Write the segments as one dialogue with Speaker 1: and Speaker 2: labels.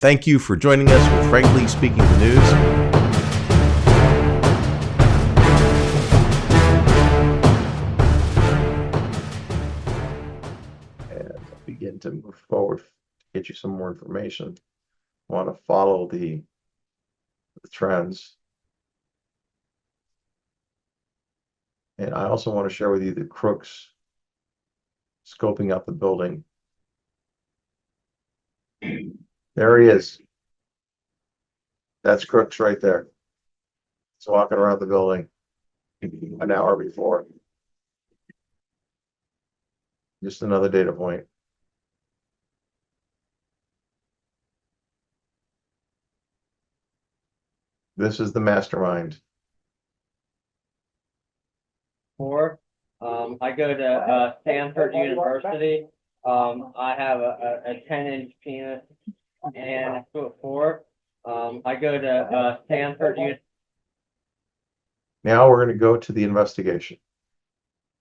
Speaker 1: Thank you for joining us with Frankly Speaking the News. And I'll begin to move forward to get you some more information. I want to follow the trends. And I also want to share with you the crooks scoping out the building. There he is. That's Crooks right there. He's walking around the building an hour before. Just another data point. This is the mastermind.
Speaker 2: I go to Stanford University. I have a 10-inch penis and 4'4". I go to Stanford University.
Speaker 1: Now we're going to go to the investigation.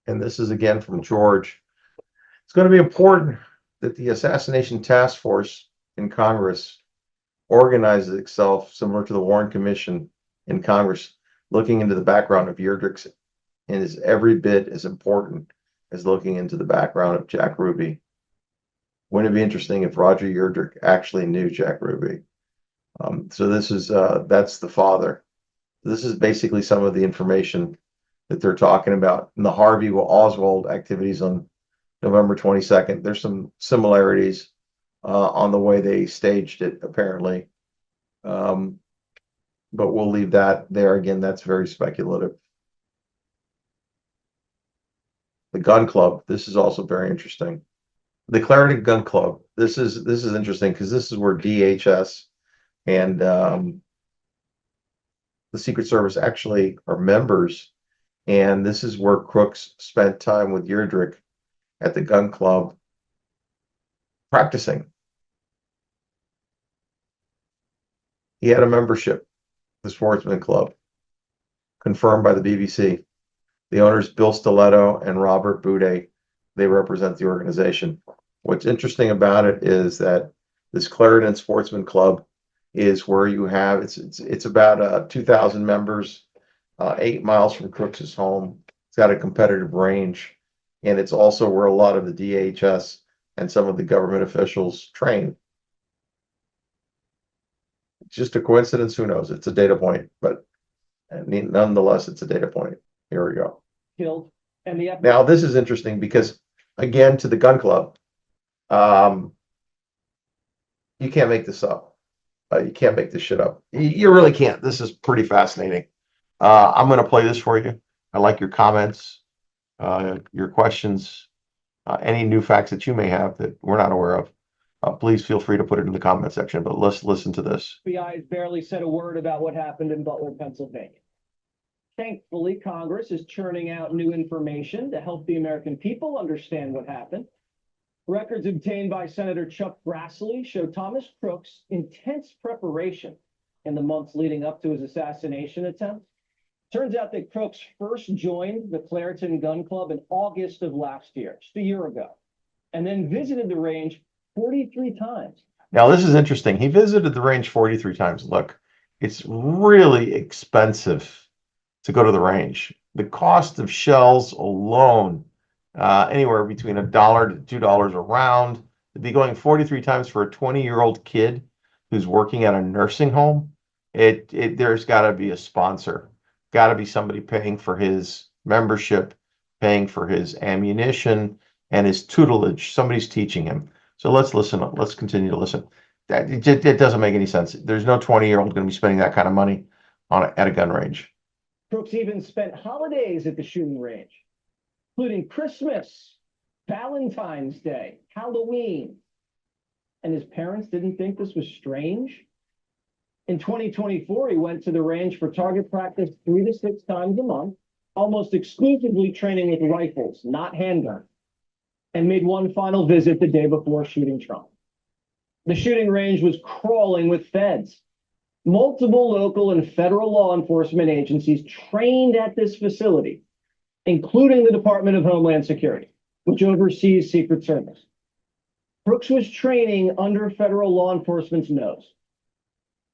Speaker 1: And this is again from George. It's going to be important that the Assassination Task Force in Congress organizes itself similar to the Warren Commission in Congress, looking into the background of Yerdrich, and is every bit as important as looking into the background of Jack Ruby. Wouldn't it be interesting if Roger Yerdrich actually knew Jack Ruby? So this is that's the father. This is basically some of the information that they're talking about in the Harvey Oswald activities on November 22nd. There's some similarities on the way they staged it, apparently. But we'll leave that there. Again, that's very speculative. The gun club. This is also very interesting. The Clarendon Gun Club. This is interesting because this is where DHS and the Secret Service actually are members, and this is where Crooks spent time with Yerdrich at the gun club practicing. He had a membership, the Sportsman Club, confirmed by the BBC. The owners, Bill Stiletto and Robert Boudet, they represent the organization. What's interesting about it is that this Clarendon Sportsman Club is where you have, it's about 2,000 members, 8 miles from Crooks's home. It's got a competitive range, and it's also where a lot of the DHS and some of the government officials train. It's just a coincidence, who knows? It's a data point, but nonetheless, it's a data point. Here we go.
Speaker 3: Killed. And
Speaker 1: now this is interesting because, again, to the gun club, you can't make this up. You can't make this shit up. You really can't. This is pretty fascinating. I'm going to play this for you. I like your comments, your questions, any new facts that you may have that we're not aware of. Please feel free to put it in the comment section, but let's listen to this.
Speaker 3: FBI has barely said a word about what happened in Butler, Pennsylvania. Thankfully, Congress is churning out new information to help the American people understand what happened. Records obtained by Senator Chuck Grassley show Thomas Crooks' intense preparation in the months leading up to his assassination attempt. Turns out that Crooks first joined the Clarendon Gun Club in August of last year, just a year ago, and then visited the range 43 times.
Speaker 1: Now, this is interesting. He visited the range 43 times. Look, it's really expensive to go to the range. The cost of shells alone, anywhere between $1 to $2 a round. To be going 43 times for a 20-year-old kid who's working at a nursing home, there's got to be a sponsor. Got to be somebody paying for his membership, paying for his ammunition and his tutelage. Somebody's teaching him. So let's listen. Let's continue to listen. It doesn't make any sense. There's no 20-year-old going to be spending that kind of money at a gun range.
Speaker 3: Crooks even spent holidays at the shooting range, including Christmas, Valentine's Day, Halloween. And his parents didn't think this was strange. In 2024, he went to the range for target practice 3 to 6 times a month, almost exclusively training with rifles, not handguns, and made one final visit the day before shooting Trump. The shooting range was crawling with feds. Multiple local and federal law enforcement agencies trained at this facility, including the Department of Homeland Security, which oversees Secret Service. Crooks was training under federal law enforcement's nose.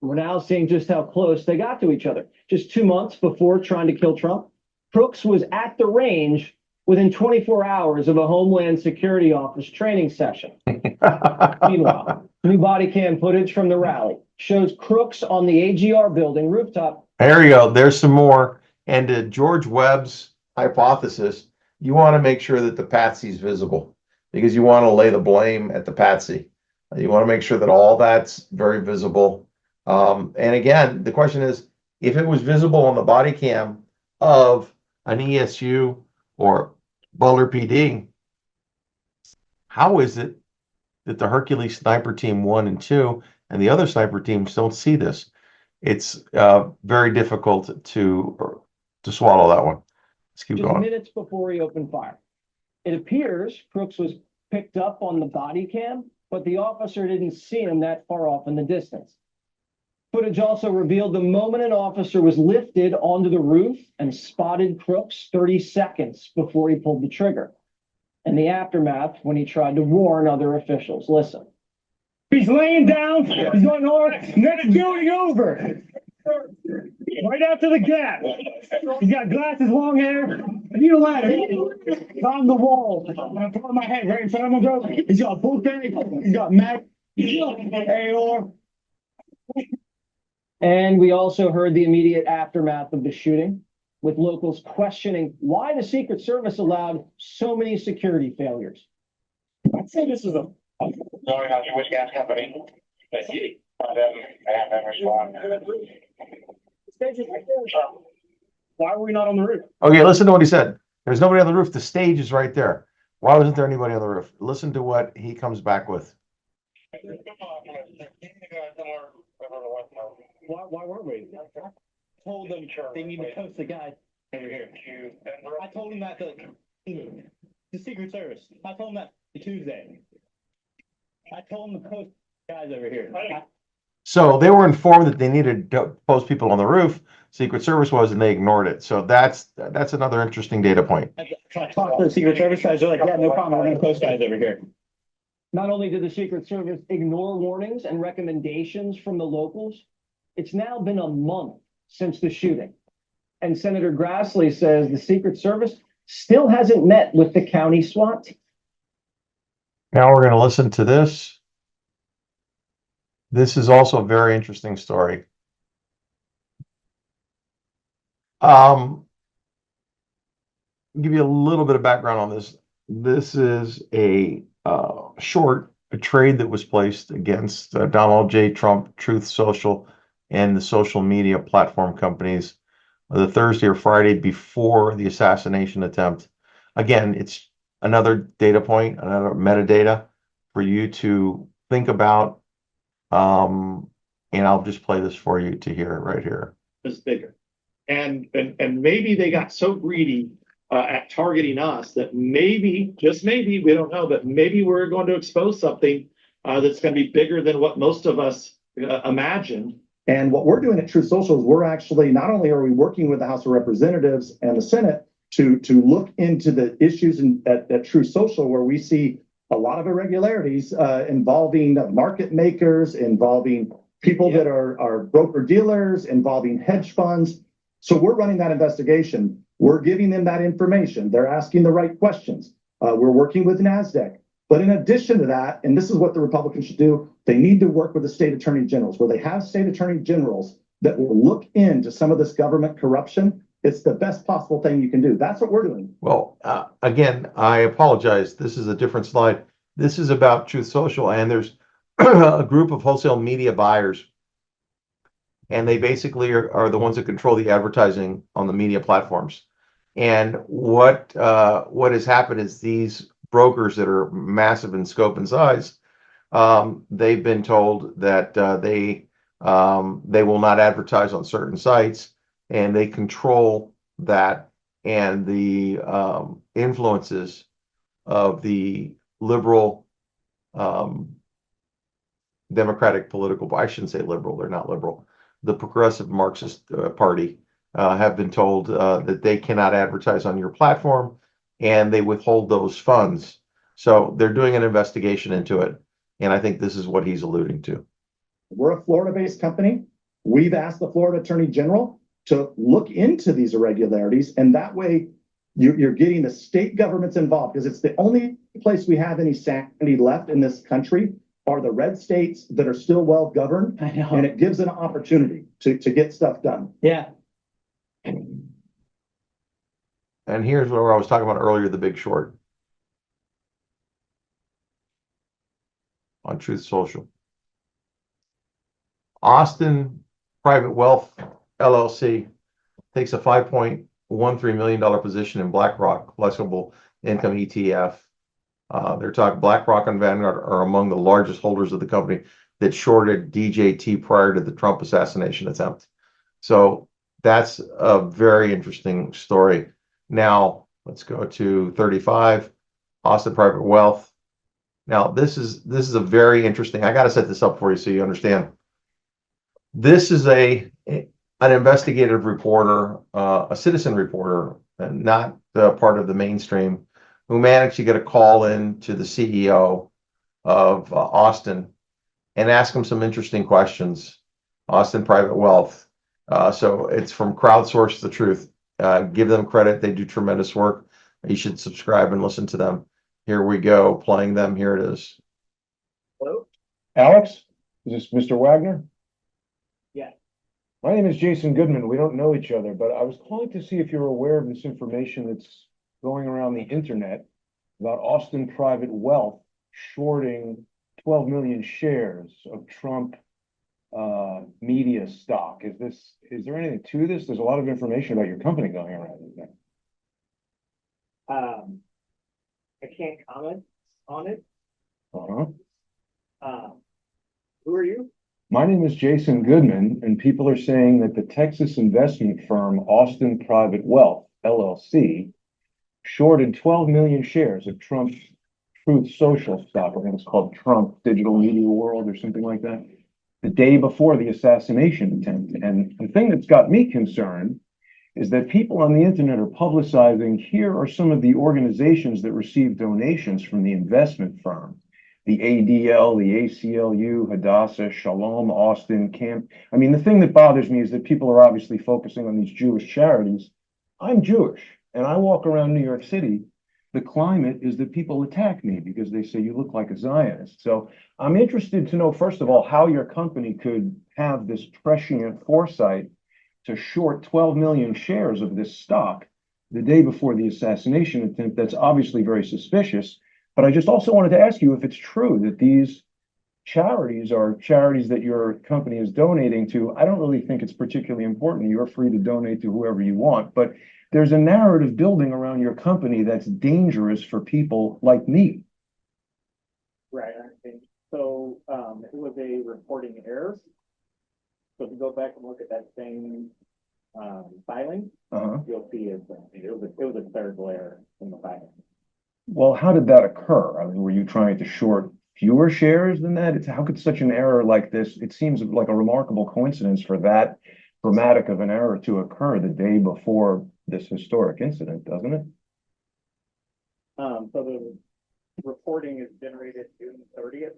Speaker 3: We're now seeing just how close they got to each other. Just 2 months before trying to kill Trump, Crooks was at the range within 24 hours of a Homeland Security Office training session. Meanwhile, new body cam footage from the rally shows Crooks on the AGR building rooftop.
Speaker 1: There you go. There's some more. And to George Webb's hypothesis, you want to make sure that the patsy's visible because you want to lay the blame at the patsy. You want to make sure that all that's very visible. And again, the question is, if it was visible on the body cam of an ESU or Boulder PD, how is it that the Hercules Sniper Team 1 and 2 and the other sniper teams don't see this? It's very difficult to swallow that one. Let's keep
Speaker 3: Just
Speaker 1: going.
Speaker 3: Minutes before he opened fire. It appears Crooks was picked up on the body cam, but the officer didn't see him that far off in the distance. Footage also revealed the moment an officer was lifted onto the roof and spotted Crooks 30 seconds before he pulled the trigger. And the aftermath when he tried to warn other officials. Listen.
Speaker 4: He's laying down. He's going over. Next building over. Right after the gap. He's got glasses, long hair. I need a ladder. On the wall. I'm putting my head right in front of him, bro. He's got a book bag. He's got Mac. He's got AR.
Speaker 3: And we also heard the immediate aftermath of the shooting, with locals questioning why the Secret Service allowed so many security failures.
Speaker 4: I'd say this is a going out to which gas company. I have them respond. Why were we not on the roof?
Speaker 1: Okay, listen to what he said. There's nobody on the roof. The stage is right there. Why wasn't there anybody on the roof? Listen to what he comes back with.
Speaker 4: Why weren't we? I told them they need to post the guy over here. I told him that the Secret Service. I told him that Tuesday. I told him to post guys over here.
Speaker 1: So they were informed that they needed to post people on the roof. Secret Service was, and they ignored it. So that's another interesting data point.
Speaker 4: I talked to the Secret Service guys. They're like, yeah, no problem. We're going to post guys over here.
Speaker 3: Not only did the Secret Service ignore warnings and recommendations from the locals, it's now been a month since the shooting. And Senator Grassley says the Secret Service still hasn't met with the county SWAT team.
Speaker 1: Now we're going to listen to this. This is also a very interesting story. Give you a little bit of background on this. This is a trade that was placed against Donald J. Trump, Truth Social, and the social media platform companies the Thursday or Friday before the assassination attempt. Again, it's another data point, another metadata for you to think about. And I'll just play this for you to hear it right here.
Speaker 5: Is bigger. And maybe they got so greedy at targeting us that maybe, just maybe, we don't know, but maybe we're going to expose something that's going to be bigger than what most of us imagined.
Speaker 6: And what we're doing at Truth Social is we're actually, not only are we working with the House of Representatives and the Senate to look into the issues at Truth Social, where we see a lot of irregularities involving market makers, involving people that are broker dealers, involving hedge funds. So we're running that investigation. We're giving them that information. They're asking the right questions. We're working with NASDAQ. But in addition to that, and this is what the Republicans should do, they need to work with the state attorney generals, where they have state attorney generals that will look into some of this government corruption. It's the best possible thing you can do. That's what we're doing.
Speaker 1: Well, again, I apologize. This is a different slide. This is about Truth Social, and there's a group of wholesale media buyers, and they basically are the ones that control the advertising on the media platforms. And what has happened is these brokers that are massive in scope and size, they've been told that they will not advertise on certain sites, and they control that and the influences of the liberal Democratic political, I shouldn't say liberal, they're not liberal, the progressive Marxist party have been told that they cannot advertise on your platform, and they withhold those funds. So they're doing an investigation into it. And I think this is what he's alluding to.
Speaker 6: We're a Florida-based company. We've asked the Florida Attorney General to look into these irregularities, and that way you're getting the state governments involved, because it's the only place we have any sanity left in this country are the red states that are still well governed,
Speaker 3: I know.
Speaker 6: and it gives an opportunity to get stuff done.
Speaker 3: Yeah.
Speaker 1: And here's where I was talking about earlier, The Big Short on Truth Social. Austin Private Wealth LLC takes a $5.13 million position in BlackRock Flexible Income ETF. They're talking BlackRock and Vanguard are among the largest holders of the company that shorted DJT prior to the Trump assassination attempt. So that's a very interesting story. Now let's go to 35, Austin Private Wealth. Now this is a very interesting. I got to set this up for you so you understand. This is an investigative reporter, a citizen reporter, and not part of the mainstream, who managed to get a call in to the CEO of Austin and ask him some interesting questions. Austin Private Wealth. So it's from Crowdsource the Truth. Give them credit. They do tremendous work. You should subscribe and listen to them. Here we go, playing them. Here it is.
Speaker 7: Hello? Alex, is this Mr. Wagner?
Speaker 2: Yeah.
Speaker 7: My name is Jason Goodman. We don't know each other, but I was calling to see if you're aware of this information that's going around the internet about Austin Private Wealth shorting 12 million shares of Trump media stock. Is there anything to this? There's a lot of information about your company going around, isn't there?
Speaker 2: I can't comment on it.
Speaker 7: Uh-huh.
Speaker 2: Who are you?
Speaker 7: My name is Jason Goodman, and people are saying that the Texas investment firm Austin Private Wealth, LLC, shorted 12 million shares of Trump's Truth Social stock. I think it's called Trump Digital Media World or something like that, the day before the assassination attempt. And the thing that's got me concerned is that people on the internet are publicizing, here are some of the organizations that received donations from the investment firm. The ADL, the ACLU, Hadassah, Shalom, Austin, Camp. I mean, the thing that bothers me is that people are obviously focusing on these Jewish charities. I'm Jewish, and I walk around New York City. The climate is that people attack me because they say you look like a Zionist. So I'm interested to know, first of all, how your company could have this prescient foresight to short 12 million shares of this stock the day before the assassination attempt. That's obviously very suspicious. But I just also wanted to ask you if it's true that these charities are charities that your company is donating to. I don't really think it's particularly important. You're free to donate to whoever you want, but there's a narrative building around your company that's dangerous for people like me.
Speaker 8: Right. So it was a reporting error. So if you go back and look at that same filing, you'll see it was a clerical error in the filing.
Speaker 7: Well, how did that occur? I mean, were you trying to short fewer shares than that? How could such an error like this, it seems like a remarkable coincidence for that dramatic of an error to occur the day before this historic incident, doesn't it?
Speaker 8: So the reporting is generated June 30th,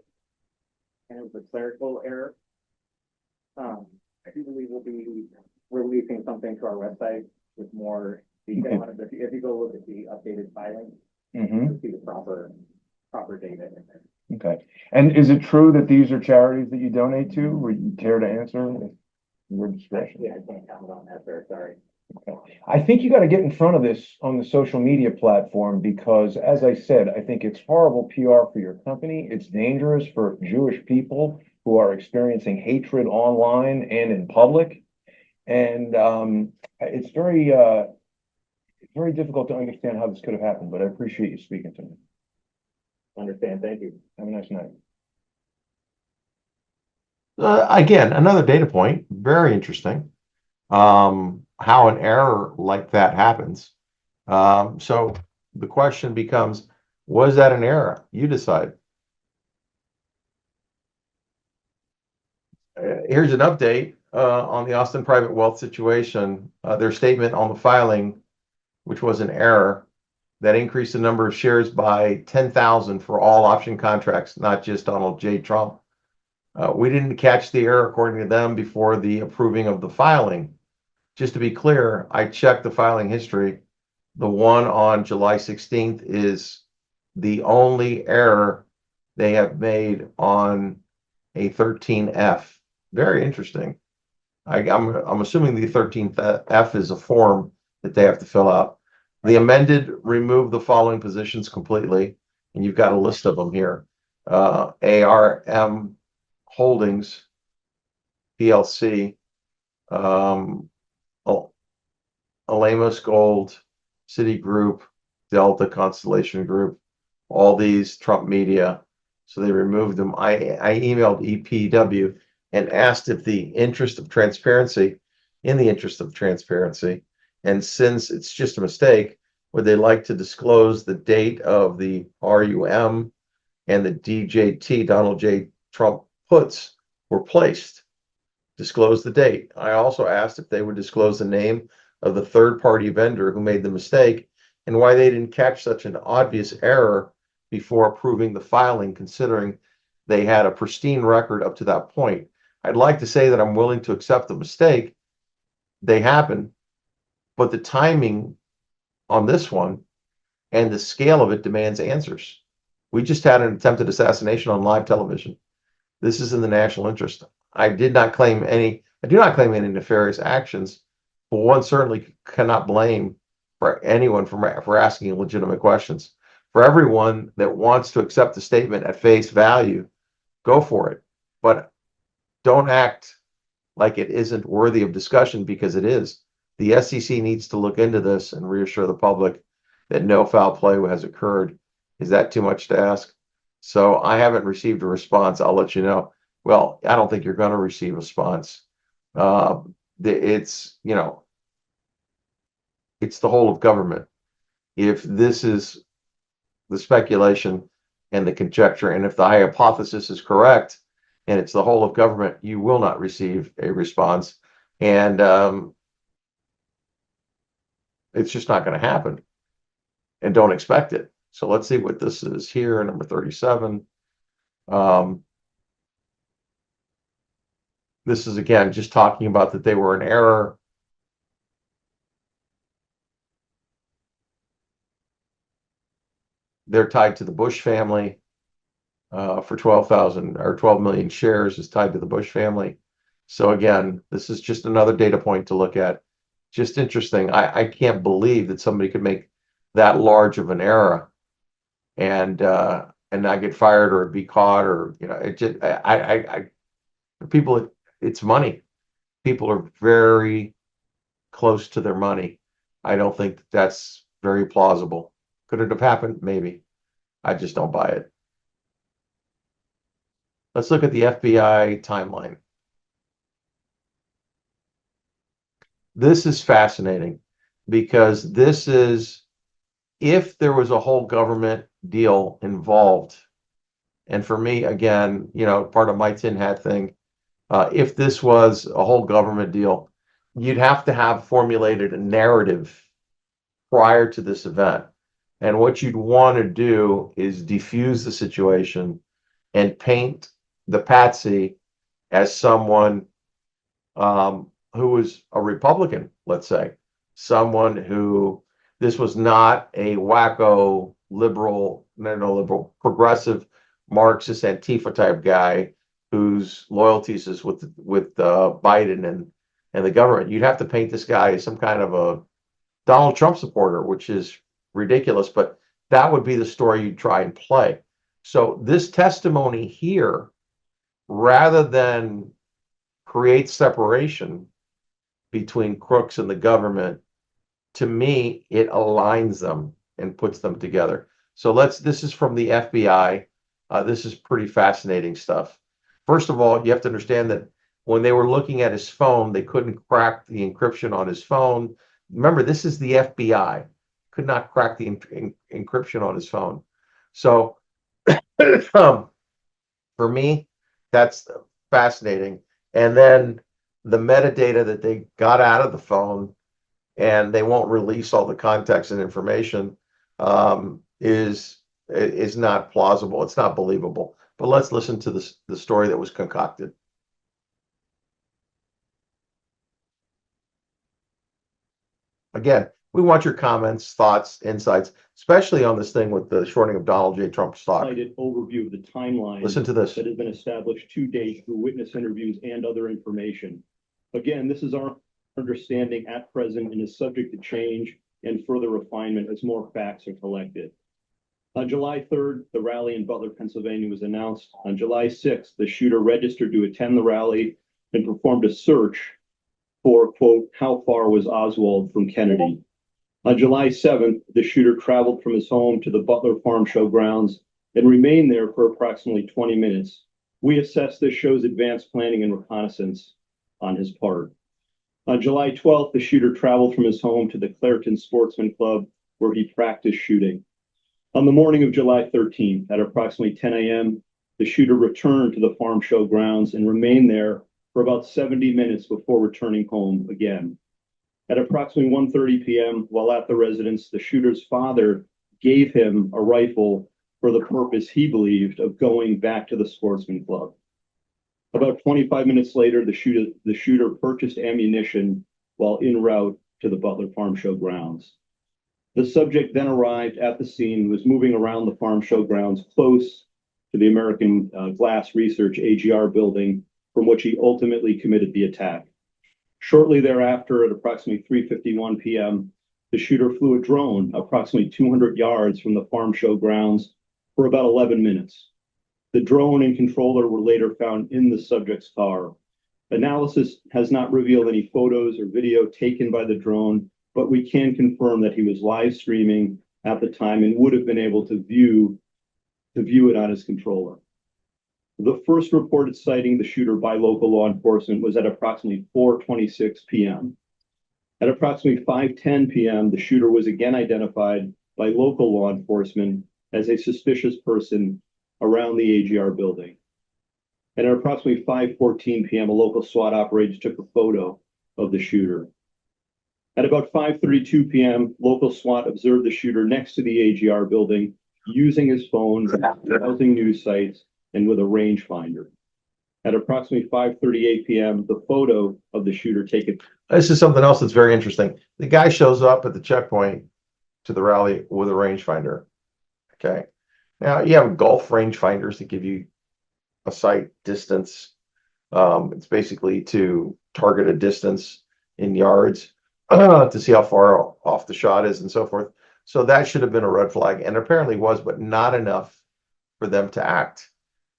Speaker 8: and it was a clerical error. I do believe we'll be releasing something to our website with more detail on it. If you go look at the updated filing, you'll see the proper data in there.
Speaker 7: Okay. And is it true that these are charities that you donate to? Would you care to answer? Your discretion.
Speaker 8: Yeah, I can't comment on that, sir. Sorry.
Speaker 7: Okay. I think you got to get in front of this on the social media platform because, as I said, I think it's horrible PR for your company. It's dangerous for Jewish people who are experiencing hatred online and in public. And it's very difficult to understand how this could have happened, but I appreciate you speaking to me.
Speaker 8: Understand. Thank you.
Speaker 7: Have a nice night.
Speaker 1: Again, another data point, very interesting. How an error like that happens. So the question becomes, was that an error? You decide. Here's an update on the Austin Private Wealth situation. Their statement on the filing, which was an error. that increased the number of shares by 10,000 for all option contracts, not just Donald J. Trump. We didn't catch the error, according to them, before the approving of the filing. Just to be clear, I checked the filing history. The one on July 16th is the only error they have made on a 13F. Very interesting. I'm assuming the 13F is a form that they have to fill out. The amended removed the following positions completely, and you've got a list of them here. ARM Holdings, PLC, Alamos Gold, Citigroup, Delta Constellation Group, all these Trump Media. So they removed them. I emailed EPW and asked if in the interest of transparency, and since it's just a mistake, would they like to disclose the date of the RUM and the DJT, Donald J. Trump puts, were placed? Disclose the date. I also asked if they would disclose the name of the third-party vendor who made the mistake and why they didn't catch such an obvious error before approving the filing, considering they had a pristine record up to that point. I'd like to say that I'm willing to accept the mistake. They happen, but the timing on this one and the scale of it demands answers. We just had an attempted assassination on live television. This is in the national interest. I do not claim any nefarious actions, but one certainly cannot blame for anyone for asking legitimate questions. For everyone that wants to accept the statement at face value, go for it. But don't act like it isn't worthy of discussion, because it is. The SEC needs to look into this and reassure the public that no foul play has occurred. Is that too much to ask? So I haven't received a response. I'll let you know. Well, I don't think you're going to receive a response. It's, it's the whole of government. If this is the speculation and the conjecture, and if the hypothesis is correct, and it's the whole of government, you will not receive a response. And it's just not going to happen. And don't expect it. So let's see what this is here, number 37. This is, again, just talking about that they were in error. They're tied to the Bush family for 12 million shares is tied to the Bush family. So again, this is just another data point to look at. Just interesting. I can't believe that somebody could make that large of an error and not get fired or be caught, or it just people. It's money. People are very close to their money. I don't think that's very plausible. Could it have happened? Maybe. I just don't buy it. Let's look at the FBI timeline. This is fascinating because this is, if there was a whole government deal involved, and for me, again, part of my tin hat thing, if this was a whole government deal, you'd have to have formulated a narrative prior to this event. And what you'd want to do is diffuse the situation and paint the patsy as someone who was a Republican, let's say, someone who, this was not a wacko liberal, progressive Marxist Antifa type guy whose loyalties is with Biden and the government. You'd have to paint this guy as some kind of a Donald Trump supporter, which is ridiculous, but that would be the story you'd try and play. So this testimony here, rather than create separation between crooks and the government, to me, it aligns them and puts them together. So this is from the FBI. This is pretty fascinating stuff. First of all, you have to understand that when they were looking at his phone, they couldn't crack the encryption on his phone. Remember, this is the FBI. Could not crack the encryption on his phone. So for me, that's fascinating. And then the metadata that they got out of the phone, and they won't release all the context and information, is not plausible. It's not believable. But let's listen to the story that was concocted. Again, we want your comments, thoughts, insights, especially on this thing with the shorting of Donald J. Trump stock.
Speaker 9: Overview of the timeline
Speaker 1: Listen to this.
Speaker 9: that has been established to date through witness interviews and other information. Again, this is our understanding at present and is subject to change and further refinement as more facts are collected. On July 3rd, the rally in Butler, Pennsylvania was announced. On July 6th, the shooter registered to attend the rally and performed a search for, quote, how far was Oswald from Kennedy? On July 7th, the shooter traveled from his home to the Butler Farm Show grounds and remained there for approximately 20 minutes. We assess this shows advanced planning and reconnaissance on his part. On July 12th, the shooter traveled from his home to the Clairton Sportsman Club, where he practiced shooting. On the morning of July 13th, at approximately 10 a.m., the shooter returned to the farm show grounds and remained there for about 70 minutes before returning home again. At approximately 1:30 p.m., while at the residence, the shooter's father gave him a rifle for the purpose he believed of going back to the Sportsman Club. About 25 minutes later, the shooter purchased ammunition while en route to the Butler Farm Show grounds. The subject then arrived at the scene and was moving around the farm show grounds close to the American Glass Research AGR building, from which he ultimately committed the attack. Shortly thereafter, at approximately 3:51 p.m., the shooter flew a drone approximately 200 yards from the farm show grounds for about 11 minutes. The drone and controller were later found in the subject's car. Analysis has not revealed any photos or video taken by the drone, but we can confirm that he was live streaming at the time and would have been able to view it on his controller. The first reported sighting of the shooter by local law enforcement was at approximately 4:26 p.m. At approximately 5:10 p.m., the shooter was again identified by local law enforcement as a suspicious person around the AGR building. And at approximately 5:14 p.m., a local SWAT operator took a photo of the shooter. At about 5:32 p.m., local SWAT observed the shooter next to the AGR building using his phone, browsing news sites, and with a rangefinder. At approximately 5:38 p.m., the photo of the shooter taken.
Speaker 1: This is something else that's very interesting. The guy shows up at the checkpoint to the rally with a rangefinder. Okay. Now you have Gulf rangefinders that give you a sight distance. It's basically to target a distance in yards to see how far off the shot is and so forth. So that should have been a red flag, and apparently was, but not enough for them to act.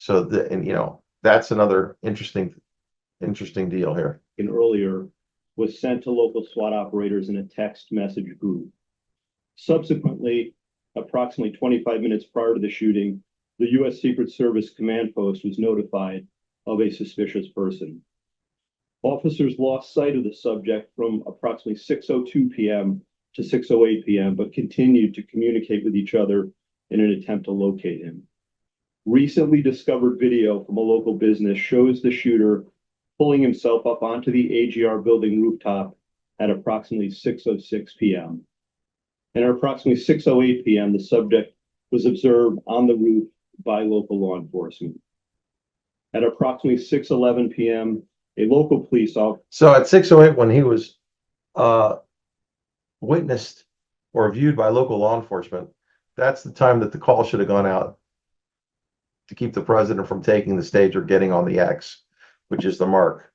Speaker 1: So that's another interesting deal here.
Speaker 9: And earlier was sent to local SWAT operators in a text message group. Subsequently, approximately 25 minutes prior to the shooting, the U.S. Secret Service command post was notified of a suspicious person. Officers lost sight of the subject from approximately 6:02 p.m. to 6:08 p.m., but continued to communicate with each other in an attempt to locate him. Recently discovered video from a local business shows the shooter pulling himself up onto the AGR building rooftop at approximately 6:06 p.m. And at approximately 6:08 p.m., the subject was observed on the roof by local law enforcement. At approximately 6:11 p.m., a local police officer.
Speaker 1: So at 6:08, when he was witnessed or viewed by local law enforcement, that's the time that the call should have gone out to keep the president from taking the stage or getting on the X, which is the mark.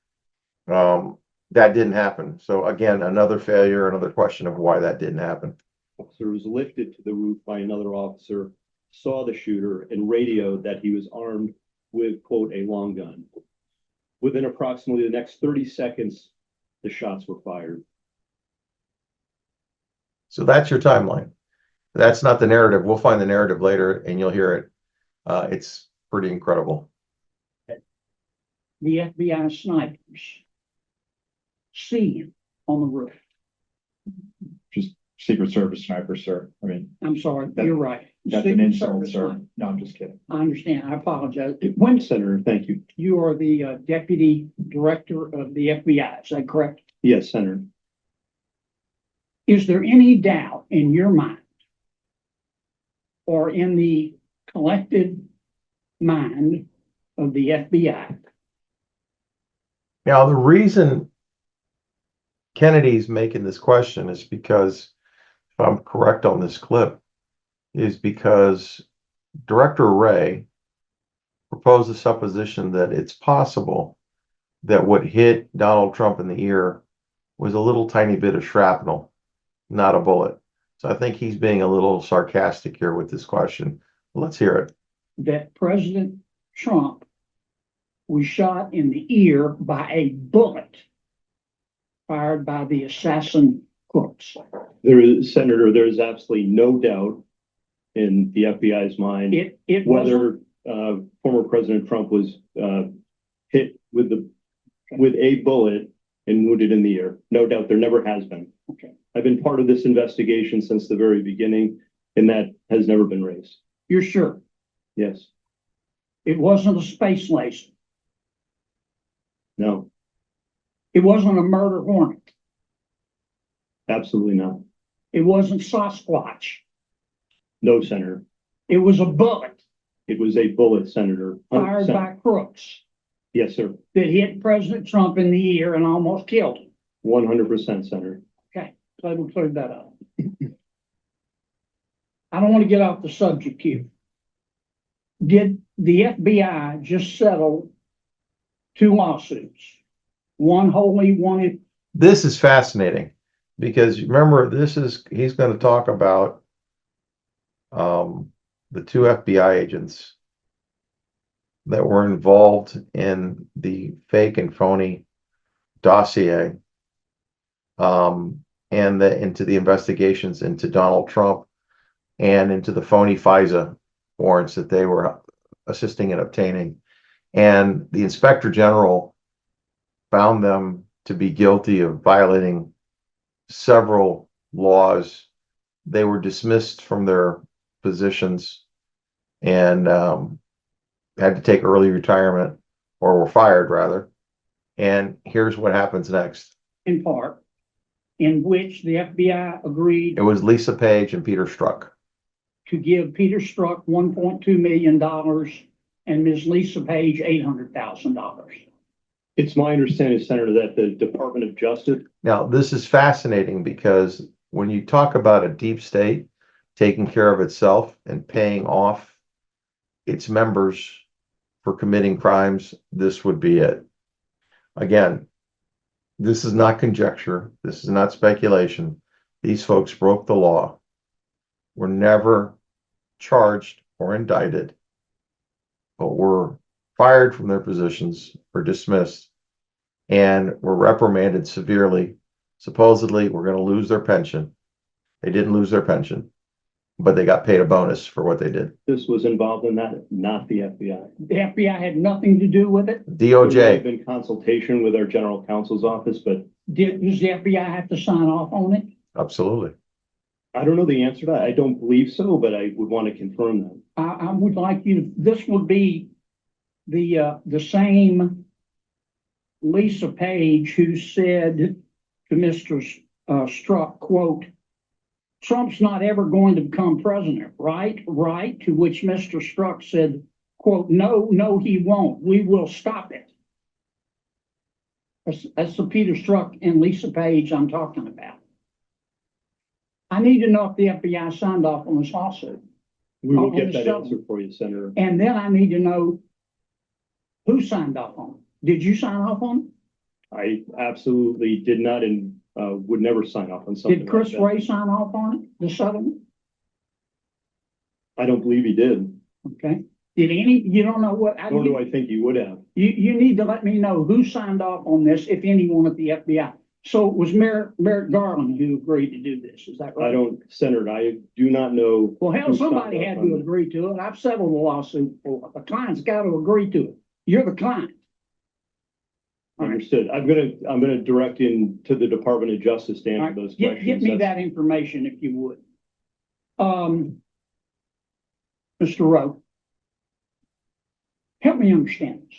Speaker 1: That didn't happen. So again, another failure, another question of why that didn't happen.
Speaker 9: Officer was lifted to the roof by another officer, saw the shooter, and radioed that he was armed with, quote, a long gun. Within approximately the next 30 seconds, the shots were fired.
Speaker 1: So that's your timeline. That's not the narrative. We'll find the narrative later and you'll hear it. It's pretty incredible.
Speaker 10: The FBI snipers see him on the roof.
Speaker 6: Just Secret Service sniper, sir. I mean,
Speaker 10: I'm sorry, you're right.
Speaker 6: that's an
Speaker 10: Secret
Speaker 6: insult,
Speaker 10: Service
Speaker 6: sir.
Speaker 10: sniper.
Speaker 6: No, I'm just kidding.
Speaker 10: I understand. I apologize. When
Speaker 9: Senator, thank you.
Speaker 10: you are the deputy director of the FBI, is that correct?
Speaker 9: Yes, Senator.
Speaker 10: Is there any doubt in your mind or in the collective mind of the FBI.
Speaker 1: Now, the reason Kennedy's making this question is because, if I'm correct on this clip, is because Director Wray proposed a supposition that it's possible that what hit Donald Trump in the ear was a little tiny bit of shrapnel, not a bullet. So I think he's being a little sarcastic here with this question. Let's hear it.
Speaker 10: That President Trump was shot in the ear by a bullet fired by the assassin crooks.
Speaker 9: Senator, there is absolutely no doubt in the FBI's mind
Speaker 10: It
Speaker 9: whether former President Trump was hit with a bullet and wounded in the ear. No doubt, there never has been.
Speaker 10: Okay.
Speaker 9: I've been part of this investigation since the very beginning, and that has never been raised.
Speaker 10: You're sure
Speaker 9: Yes.
Speaker 10: it wasn't a space laser?
Speaker 9: No.
Speaker 10: It wasn't a murder hornet.
Speaker 9: Absolutely not.
Speaker 10: It wasn't Sasquatch.
Speaker 9: No, Senator.
Speaker 10: It was a bullet
Speaker 9: It was a bullet, Senator.
Speaker 10: fired
Speaker 9: 100%.
Speaker 10: by crooks
Speaker 9: Yes, sir.
Speaker 10: that hit President Trump in the ear and almost killed him.
Speaker 9: 100%, Senator.
Speaker 10: Okay, glad we cleared that up. I don't want to get off the subject here. Did the FBI just settle 2 lawsuits? One wholly, one.
Speaker 1: This is fascinating because remember, he's going to talk about the 2 FBI agents that were involved in the fake and phony dossier and into the investigations into Donald Trump and into the phony FISA warrants that they were assisting in obtaining. And the Inspector General found them to be guilty of violating several laws. They were dismissed from their positions and had to take early retirement, or were fired rather. And here's what happens next.
Speaker 10: In part, in which the FBI agreed
Speaker 1: It was Lisa Page and Peter Strzok.
Speaker 10: to give Peter Strzok $1.2 million and Ms. Lisa Page $800,000.
Speaker 9: It's my understanding, Senator, that the Department of Justice.
Speaker 1: Now, this is fascinating because when you talk about a deep state taking care of itself and paying off its members for committing crimes, this would be it. Again, this is not conjecture. This is not speculation. These folks broke the law, were never charged or indicted, but were fired from their positions or dismissed and were reprimanded severely. Supposedly, we're going to lose their pension. They didn't lose their pension, but they got paid a bonus for what they did.
Speaker 9: This was involved in that, not the FBI.
Speaker 10: The FBI had nothing to do with it.
Speaker 9: There may have
Speaker 1: DOJ.
Speaker 9: been consultation with our general counsel's office, but
Speaker 10: Does the FBI have to sign off on it?
Speaker 1: Absolutely.
Speaker 9: I don't know the answer to that. I don't believe so, but I would want to confirm that.
Speaker 10: I would like you, this would be the same Lisa Page who said to Mr. Strzok, quote, Trump's not ever going to become president, right? Right. To which Mr. Strzok said, quote, no, he won't. We will stop it. That's the Peter Strzok and Lisa Page I'm talking about. I need to know if the FBI signed off on this lawsuit.
Speaker 9: We will
Speaker 10: On
Speaker 9: get
Speaker 10: the
Speaker 9: that
Speaker 10: show.
Speaker 9: answer for you, Senator.
Speaker 10: And then I need to know who signed off on it. Did you sign off on
Speaker 9: I absolutely did not and would never sign off on
Speaker 10: it?
Speaker 9: something
Speaker 10: Did Chris
Speaker 9: like that.
Speaker 10: Wray sign off on it, the settlement?
Speaker 9: I don't believe he did,
Speaker 10: Okay. Did any, you don't know what,
Speaker 9: nor do I think he would have.
Speaker 10: you need to let me know who signed off on this, if anyone at the FBI. So it was Merrick Garland who agreed to do this, is that right?
Speaker 9: I don't, Senator, I do not know.
Speaker 10: Well, hell,
Speaker 9: who signed
Speaker 10: somebody
Speaker 9: off
Speaker 10: had
Speaker 9: on
Speaker 10: to
Speaker 9: it.
Speaker 10: agree to it. I've settled the lawsuit for it. The client's got to agree to it. You're the client. All right.
Speaker 9: Understood. I'm gonna direct in to the Department of Justice to
Speaker 10: All
Speaker 9: answer
Speaker 10: right.
Speaker 9: those
Speaker 10: Get
Speaker 9: questions.
Speaker 10: me
Speaker 9: That's-
Speaker 10: that information if you would. Mr. Rowe, help me understand this.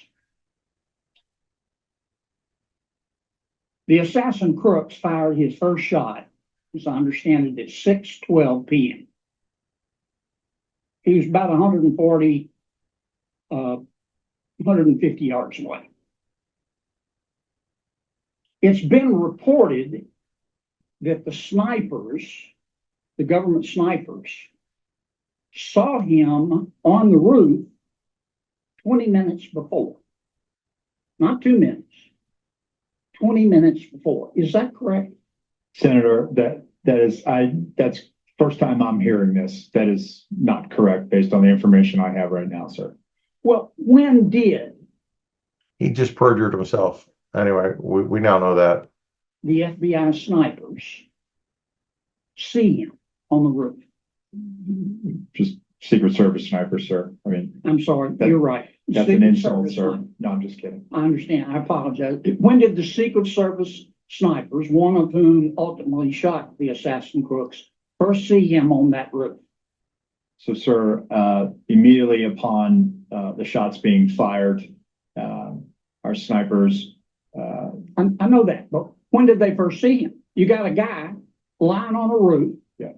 Speaker 10: The assassin Crooks fired his first shot, as I understand it, at 6:12 p.m. he was about 140, 150 yards away. It's been reported that the snipers, the government snipers, saw him on the roof 20 minutes before. Not 2 minutes, 20 minutes before. Is that correct?
Speaker 11: Senator, that's first time I'm hearing this. That is not correct based on the information I have right now, sir.
Speaker 10: Well, when did
Speaker 1: He just perjured himself. Anyway, we now know that.
Speaker 10: the FBI snipers see him on the roof?
Speaker 11: Just Secret Service sniper, sir. I mean,
Speaker 10: I'm sorry, you're right.
Speaker 11: that's an
Speaker 10: Secret
Speaker 11: insult,
Speaker 10: Service
Speaker 11: sir.
Speaker 10: sniper.
Speaker 11: No, I'm just kidding.
Speaker 10: I understand. I apologize. When did the Secret Service snipers, one of whom ultimately shot the assassin crooks, first see him on that roof?
Speaker 11: So, sir, immediately upon the shots being fired, our snipers,
Speaker 10: I know that, but when did they first see him? You got a guy lying on a roof.
Speaker 11: Yeah.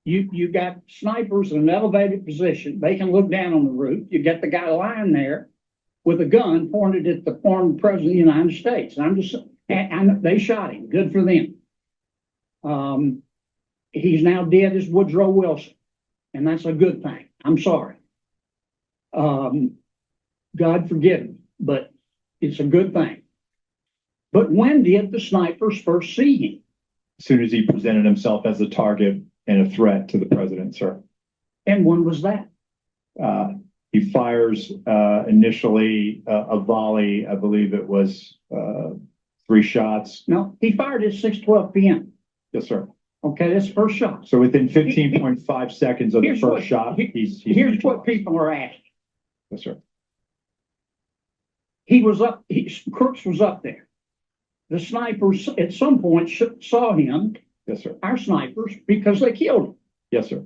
Speaker 10: You got snipers in an elevated position. They can look down on the roof. You got the guy lying there with a gun pointed at the former president of the United States. And they shot him. Good for them. He's now dead as Woodrow Wilson, and that's a good thing. I'm sorry. God forgive him, but it's a good thing. But when did the snipers first see him?
Speaker 11: as soon as he presented himself as a target and a threat to the president, sir.
Speaker 10: And when was that?
Speaker 11: He fires initially a volley. I believe it was 3 shots.
Speaker 10: No, he fired at 6:12 p.m.
Speaker 11: Yes, sir.
Speaker 10: Okay, that's the first shot.
Speaker 11: So within 15.5 seconds of the
Speaker 10: Here's
Speaker 11: first
Speaker 10: what-
Speaker 11: shot, he's
Speaker 10: Here's what people are asking.
Speaker 11: Yes, sir.
Speaker 10: He was up, Crooks was up there. The snipers at some point saw him,
Speaker 11: Yes, sir.
Speaker 10: our snipers, because they killed him.
Speaker 11: Yes, sir.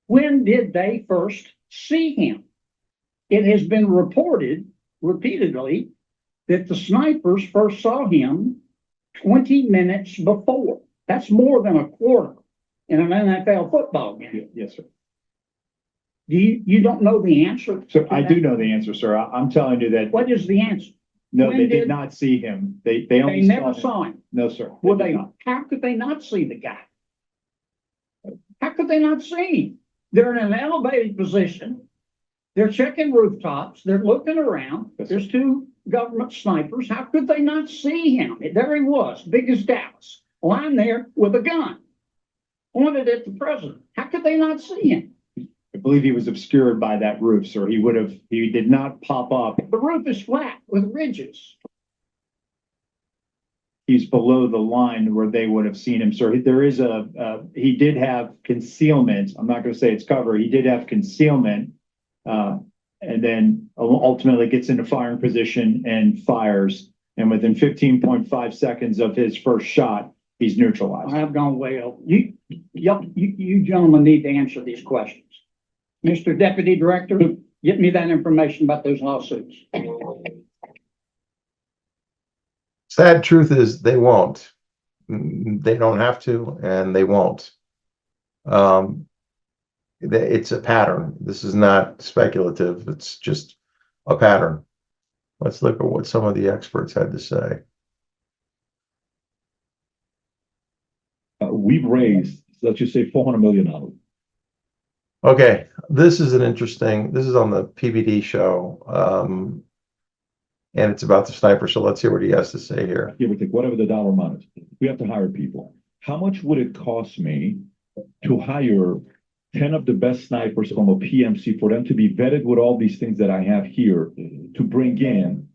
Speaker 10: When did they first see him? It has been reported repeatedly that the snipers first saw him 20 minutes before. That's more than a quarter in an NFL football game.
Speaker 11: Yes, sir.
Speaker 10: You don't know the answer?
Speaker 11: So I do know the answer, sir. I'm telling you that,
Speaker 10: What is the answer?
Speaker 11: no,
Speaker 10: when
Speaker 11: they did
Speaker 10: did-
Speaker 11: not see him. They
Speaker 10: They
Speaker 11: only
Speaker 10: never
Speaker 11: him.
Speaker 10: saw him.
Speaker 11: No, sir.
Speaker 10: Well,
Speaker 11: did
Speaker 10: they,
Speaker 11: not.
Speaker 10: how could they not see the guy? How could they not see him? They're in an elevated position. They're checking rooftops. They're looking around.
Speaker 11: Yes, sir.
Speaker 10: There's 2 government snipers. How could they not see him? There he was, big as Dallas, lying there with a gun pointed at the president. How could they not see him?
Speaker 11: I believe he was obscured by that roof, sir. He did not pop up.
Speaker 10: The roof is flat with ridges.
Speaker 11: He's below the line where they would have seen him, sir. There is he did have concealment. I'm not going to say it's cover. He did have concealment, and then ultimately gets into firing position and fires. And within 15.5 seconds of his first shot, he's neutralized.
Speaker 10: I've gone way over. You gentlemen need to answer these questions. Mr. Deputy Director, get me that information about those lawsuits.
Speaker 1: Sad truth is they won't. They don't have to, and they won't. It's a pattern. This is not speculative. It's just a pattern. Let's look at what some of the experts had to say.
Speaker 9: We've raised, let's just say $400 million.
Speaker 1: Okay, this is this is on the PBD show, and it's about the sniper. So let's hear what he has to say here.
Speaker 9: Give or take, whatever the dollar amount is. We have to hire people. How much would it cost me to hire 10 of the best snipers from a PMC for them to be vetted with all these things that I have here to bring in,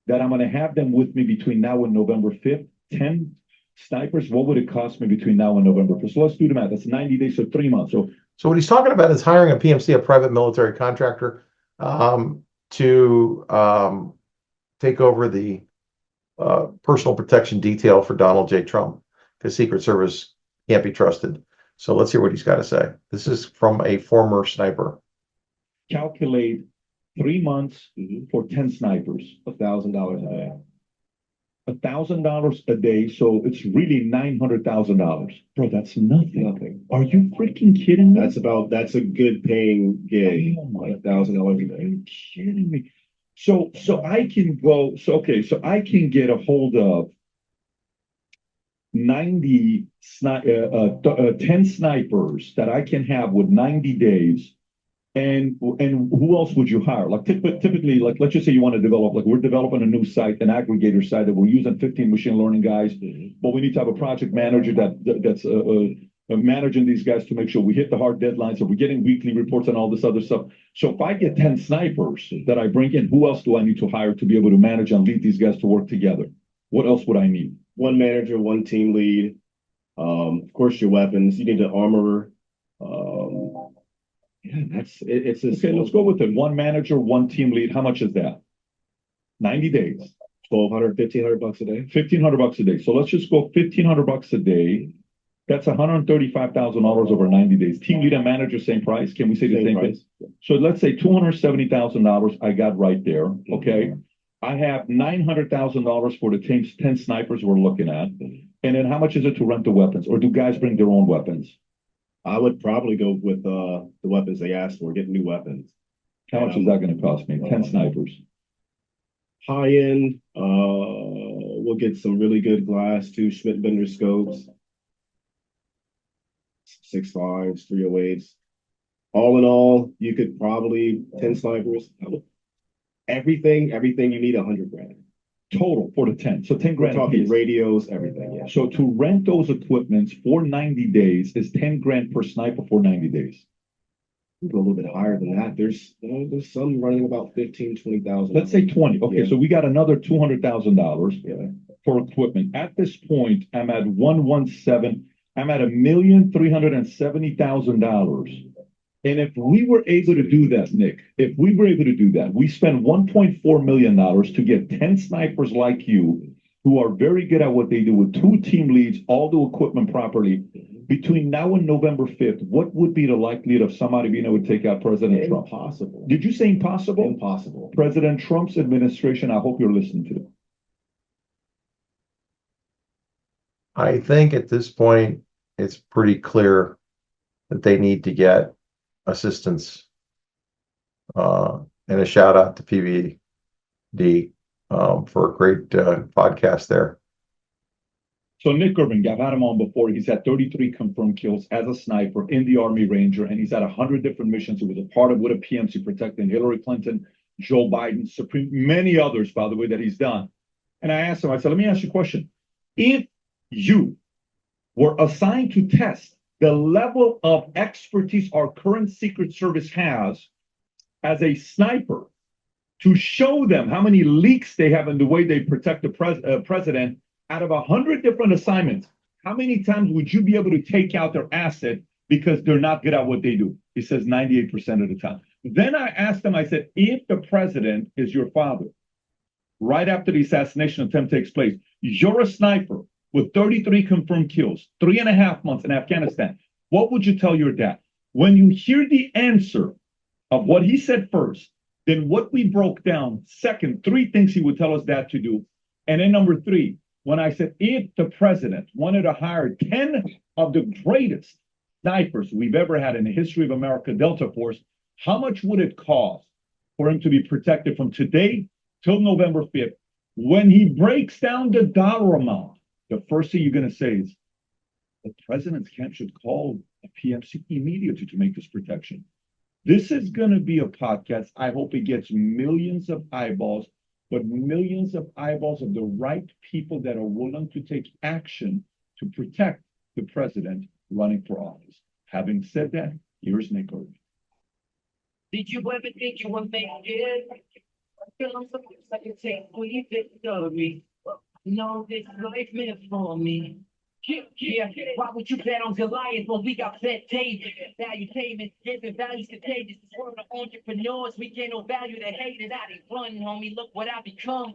Speaker 9: that I'm going to have them with me between now and November 5th? 10 snipers, what would it cost me between now and November 5th? So let's do the math. That's 90 days, so 3 months.
Speaker 1: So what he's talking about is hiring a PMC, a private military contractor, to take over the personal protection detail for Donald J. Trump, because Secret Service can't be trusted. So let's hear what he's got to say. This is from a former sniper.
Speaker 9: Calculate 3 months for 10 snipers, $1,000 a day.
Speaker 12: $1,000 a day, so it's really $900,000. Bro, that's nothing.
Speaker 9: Nothing.
Speaker 12: Are you freaking kidding me?
Speaker 9: That's a good paying gig.
Speaker 12: Oh my
Speaker 9: $1,000 a
Speaker 12: Are
Speaker 9: day.
Speaker 12: you kidding me? So I can go, so I can get a hold of 10 snipers that I can have with 90 days. And who else would you hire? Like typically, like let's just say you want to develop, like we're developing a new site, an aggregator site that we're using 15 machine learning guys, but we need to have a project manager that's managing these guys to make sure we hit the hard deadlines. So we're getting weekly reports and all this other stuff. So if I get 10 snipers that I bring in, who else do I need to hire to be able to manage and lead these guys to work together? What else would I need?
Speaker 9: One manager, one team lead. Of course, your weapons. You need an armorer. Yeah, it's
Speaker 12: Okay, let's go with it. One manager, one team lead. How much is that? 90 days.
Speaker 9: $1,200, $1,500 a day.
Speaker 12: $1,500 a day. So let's just go $1,500 a day. That's $135,000 over 90 days. Team lead and manager, same price. Can we say the same
Speaker 9: price?
Speaker 12: thing? So let's say $270,000 I got right there. Okay. I have $900,000 for the 10 snipers we're looking at. And then how much is it to rent the weapons? Or do guys bring their own weapons?
Speaker 9: I would probably go with the weapons they asked for, get new weapons.
Speaker 12: How much is that going to cost me? 10 snipers.
Speaker 9: High end, we'll get some really good glass, 2 Schmidt Bender scopes, 6.5s, 308s. All in all, you could probably 10 snipers. Everything you need $100,000
Speaker 12: Total for the 10. So 10
Speaker 9: We're
Speaker 12: grand.
Speaker 9: talking radios, everything. Yeah.
Speaker 12: So to rent those equipments for 90 days is 10 grand per sniper for 90 days.
Speaker 9: We go a little bit higher than that. There's some running about 15, 20,000.
Speaker 12: Let's say 20. Okay,
Speaker 9: Yeah.
Speaker 12: so we got another $200,000
Speaker 9: Yeah.
Speaker 12: for equipment. At this point, I'm at 117. I'm at $1,370,000. And if we were able to do that, Nick, if we were able to do that, we spend $1.4 million to get 10 snipers like you who are very good at what they do with 2 team leads, all do equipment properly. Between now and November 5th, what would be the likelihood of somebody being able to take out President Trump?
Speaker 9: Impossible.
Speaker 12: Did you say impossible?
Speaker 9: Impossible.
Speaker 12: President Trump's administration, I hope you're listening to it.
Speaker 1: I think at this point, it's pretty clear that they need to get assistance. And a shout out to PVD for a great podcast there.
Speaker 12: So Nick Irving, I've had him on before. He's had 33 confirmed kills as a sniper in the Army Ranger, and he's had 100 different missions. He was a part of with a PMC protecting Hillary Clinton, Joe Biden, Supreme, many others, by the way, that he's done. And I asked him, I said, let me ask you a question. If you were assigned to test the level of expertise our current Secret Service has as a sniper to show them how many leaks they have in the way they protect the president, out of 100 different assignments, how many times would you be able to take out their asset because they're not good at what they do? He says 98% of the time. Then I asked him, I said, if the president is your father, right after the assassination attempt takes place, you're a sniper with 33 confirmed kills, 3.5 months in Afghanistan, what would you tell your dad? When you hear the answer of what he said first, then what we broke down, second, 3 things he would tell us dad to do. And then number 3, when I said, if the president wanted to hire 10 of the greatest snipers we've ever had in the history of America, Delta Force, how much would it cost for him to be protected from today till November 5th? When he breaks down the dollar amount, the first thing you're going to say is, the president's camp should call a PMC immediately to make this protection. This is going to be a podcast. I hope it gets millions of eyeballs, but millions of eyeballs of the right people that are willing to take action to protect the president running for office. Having said that, here's Nick Irving.
Speaker 13: Did you ever think you would make it? I feel I'm supposed to take 3 victories. No, this life meant for me. Yeah, why would you bet on Goliath when we got bet David? Value payment, giving values contagious. This world of entrepreneurs, we get no value to hate it. I didn't run, homie. Look what I become.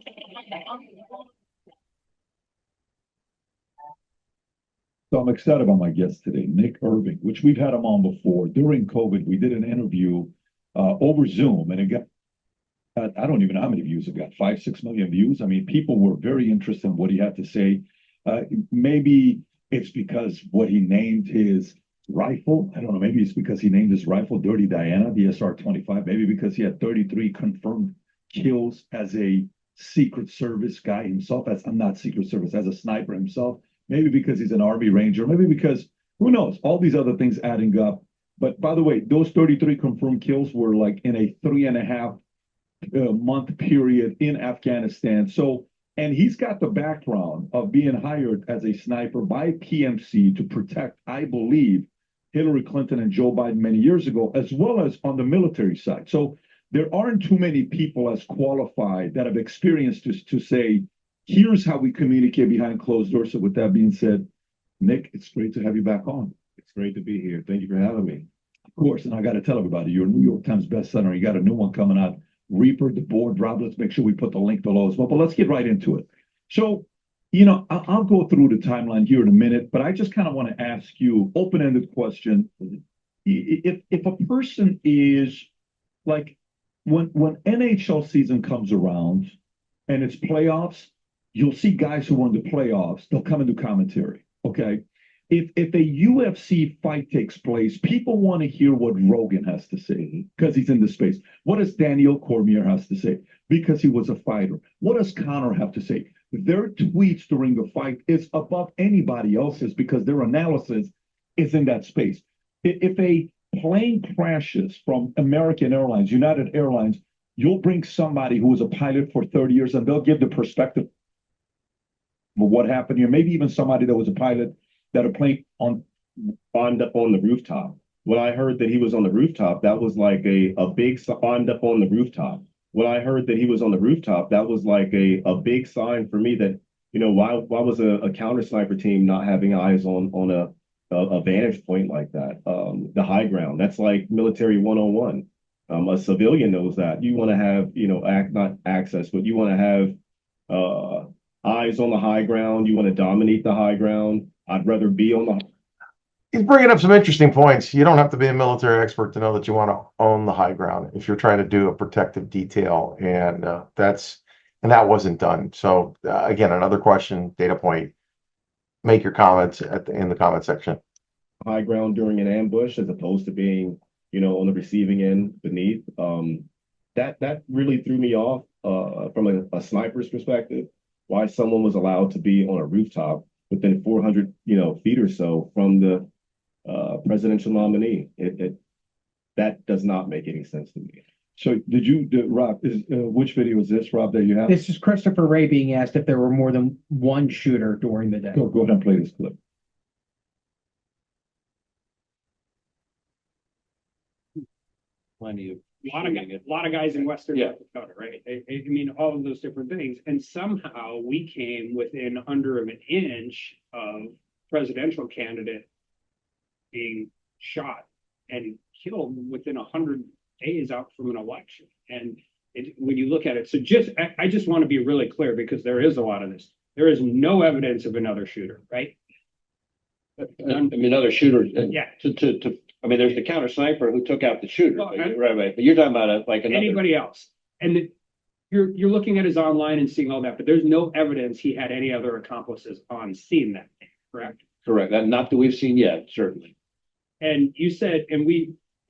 Speaker 12: So I'm excited about my guest today, Nick Irving, which we've had him on before. During COVID, we did an interview over Zoom, and I don't even know how many views it got, 5, 6 million views. I mean, people were very interested in what he had to say. Maybe it's because what he named his rifle. I don't know. Maybe it's because he named his rifle Dirty Diana, the SR-25. Maybe because he had 33 confirmed kills as a Secret Service guy himself. As I'm not Secret Service, as a sniper himself. Maybe because he's an Army Ranger. Maybe because who knows? All these other things adding up. But by the way, those 33 confirmed kills were like in a 3.5 month period in Afghanistan. So, and he's got the background of being hired as a sniper by PMC to protect, I believe, Hillary Clinton and Joe Biden many years ago, as well as on the military side. So there aren't too many people as qualified that have experienced this to say, here's how we communicate behind closed doors. So with that being said, Nick, it's great to have you back on.
Speaker 14: It's great to be here. Thank you for having me.
Speaker 12: Of course, and I got to tell everybody, you're a New York Times bestseller. You got a new one coming out, Reaper, the board, Rob. Let's make sure we put the link below as well. But let's get right into it. So, you know, I'll go through the timeline here in a minute, but I just kind of want to ask you, open-ended question. If a person is like, when NHL season comes around and it's playoffs, you'll see guys who won the playoffs, they'll come and do commentary, okay? If a UFC fight takes place, people want to hear what Rogan has to say because he's in the space. What does Daniel Cormier has to say? Because he was a fighter. What does Conor have to say? Their tweets during the fight is above anybody else's because their analysis is in that space. If a plane crashes from American Airlines, United Airlines, you'll bring somebody who was a pilot for 30 years and they'll give the perspective of what happened here. Maybe even somebody that was a pilot that a plane
Speaker 14: Spawned up on the rooftop. When I heard that he was on the rooftop, that was like a big spawned up on the rooftop. When I heard that he was on the rooftop, that was like a big sign for me that, you know, why was a counter sniper team not having eyes on a vantage point like that? The high ground. That's like military 101. A civilian knows that. You want to have, you know, not access, but you want to have eyes on the high ground. You want to dominate the high ground. I'd rather be on the.
Speaker 1: He's bringing up some interesting points. You don't have to be a military expert to know that you want to own the high ground if you're trying to do a protective detail, and that wasn't done. So again, another question, data point. Make your comments in the comment section.
Speaker 14: High ground during an ambush, as opposed to being, you know, on the receiving end beneath. That really threw me off from a sniper's perspective. Why someone was allowed to be on a rooftop within 400, feet or so from the presidential nominee. That does not make any sense to me.
Speaker 12: So Rob, which video is this, Rob, that you have?
Speaker 15: This is Christopher Ray being asked if there were more than one shooter during the day.
Speaker 12: Go ahead and play this clip.
Speaker 14: Plenty of
Speaker 16: a lot of guys in Western North Dakota, right? I mean, all of those different things. And somehow we came within under of an inch of presidential candidate being shot and killed within 100 days out from an election. And when you look at it, so I just want to be really clear because there is a lot of this. There is no evidence of another shooter, right?
Speaker 17: Other shooters.
Speaker 16: Yeah.
Speaker 17: I mean, there's the counter sniper who took out the shooter.
Speaker 16: Well,
Speaker 17: right. But you're talking about
Speaker 16: anybody else. And you're looking at his online and seeing all that, but there's no evidence he had any other accomplices on scene that day, correct?
Speaker 17: Correct. Not that we've seen yet, certainly.
Speaker 16: And you said,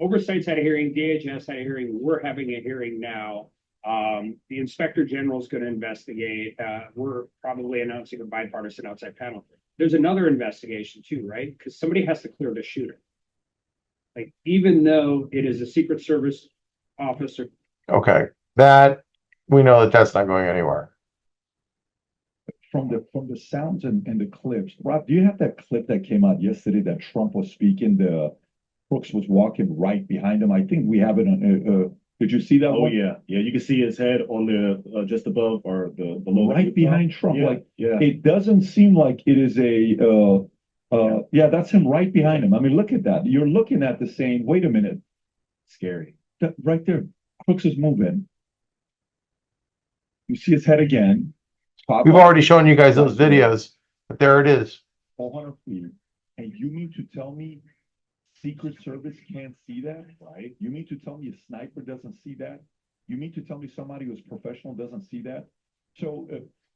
Speaker 16: Oversight's had a hearing, DHS had a hearing, we're having a hearing now. The Inspector General is going to investigate. We're probably announcing a bipartisan outside panel. There's another investigation too, right? Because somebody has to clear the shooter. Like, even though it is a Secret Service officer.
Speaker 1: Okay, that we know that's not going anywhere.
Speaker 12: From the sounds and the clips, Rob, do you have that clip that came out yesterday that Trump was speaking? The Brooks was walking right behind him. I think we have it on. Did you see that?
Speaker 14: Oh
Speaker 12: one?
Speaker 14: yeah. You can see his head on the just above or the below.
Speaker 12: Right behind Trump.
Speaker 14: Yeah.
Speaker 12: It doesn't seem like it is a. That's him right behind him. I mean, look at that. You're looking at the same. Wait a minute.
Speaker 14: Scary.
Speaker 12: Right there. Brooks is moving. You see his head again.
Speaker 1: We've already shown you guys those videos, but there it is.
Speaker 12: 400 feet. And you mean to tell me Secret Service can't see that, right? You mean to tell me a sniper doesn't see that? You mean to tell me somebody who's professional doesn't see that? So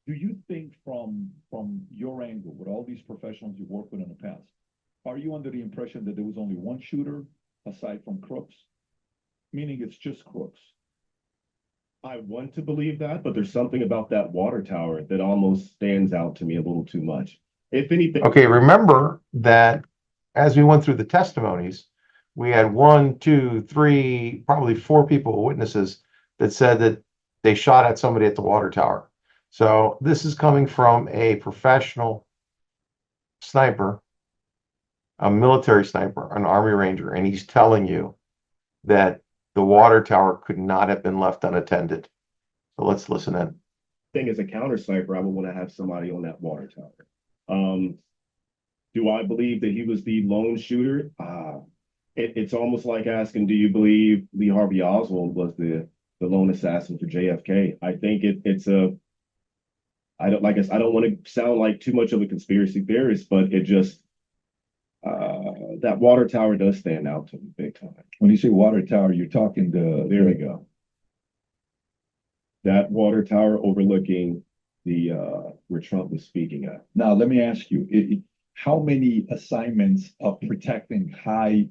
Speaker 12: do you think from your angle, with all these professionals you've worked with in the past, are you under the impression that there was only one shooter aside from crooks? Meaning it's just crooks.
Speaker 14: I want to believe that, but there's something about that water tower that almost stands out to me a little too much. If anything.
Speaker 1: Okay, remember that as we went through the testimonies, we had 1, 2, 3, probably 4 people, witnesses, that said that they shot at somebody at the water tower. So this is coming from a professional sniper, a military sniper, an Army Ranger, and he's telling you that the water tower could not have been left unattended. So let's listen in.
Speaker 14: Thing as a counter sniper, I would want to have somebody on that water tower. Do I believe that he was the lone shooter? It's almost like asking, do you believe Lee Harvey Oswald was the lone assassin for JFK? I think I don't want to sound like too much of a conspiracy theorist, but it just that water tower does stand out to me big time.
Speaker 12: When you say water tower, you're talking
Speaker 14: there we go. That water tower overlooking the where Trump was speaking at.
Speaker 12: Now, let me ask you, how many assignments of protecting high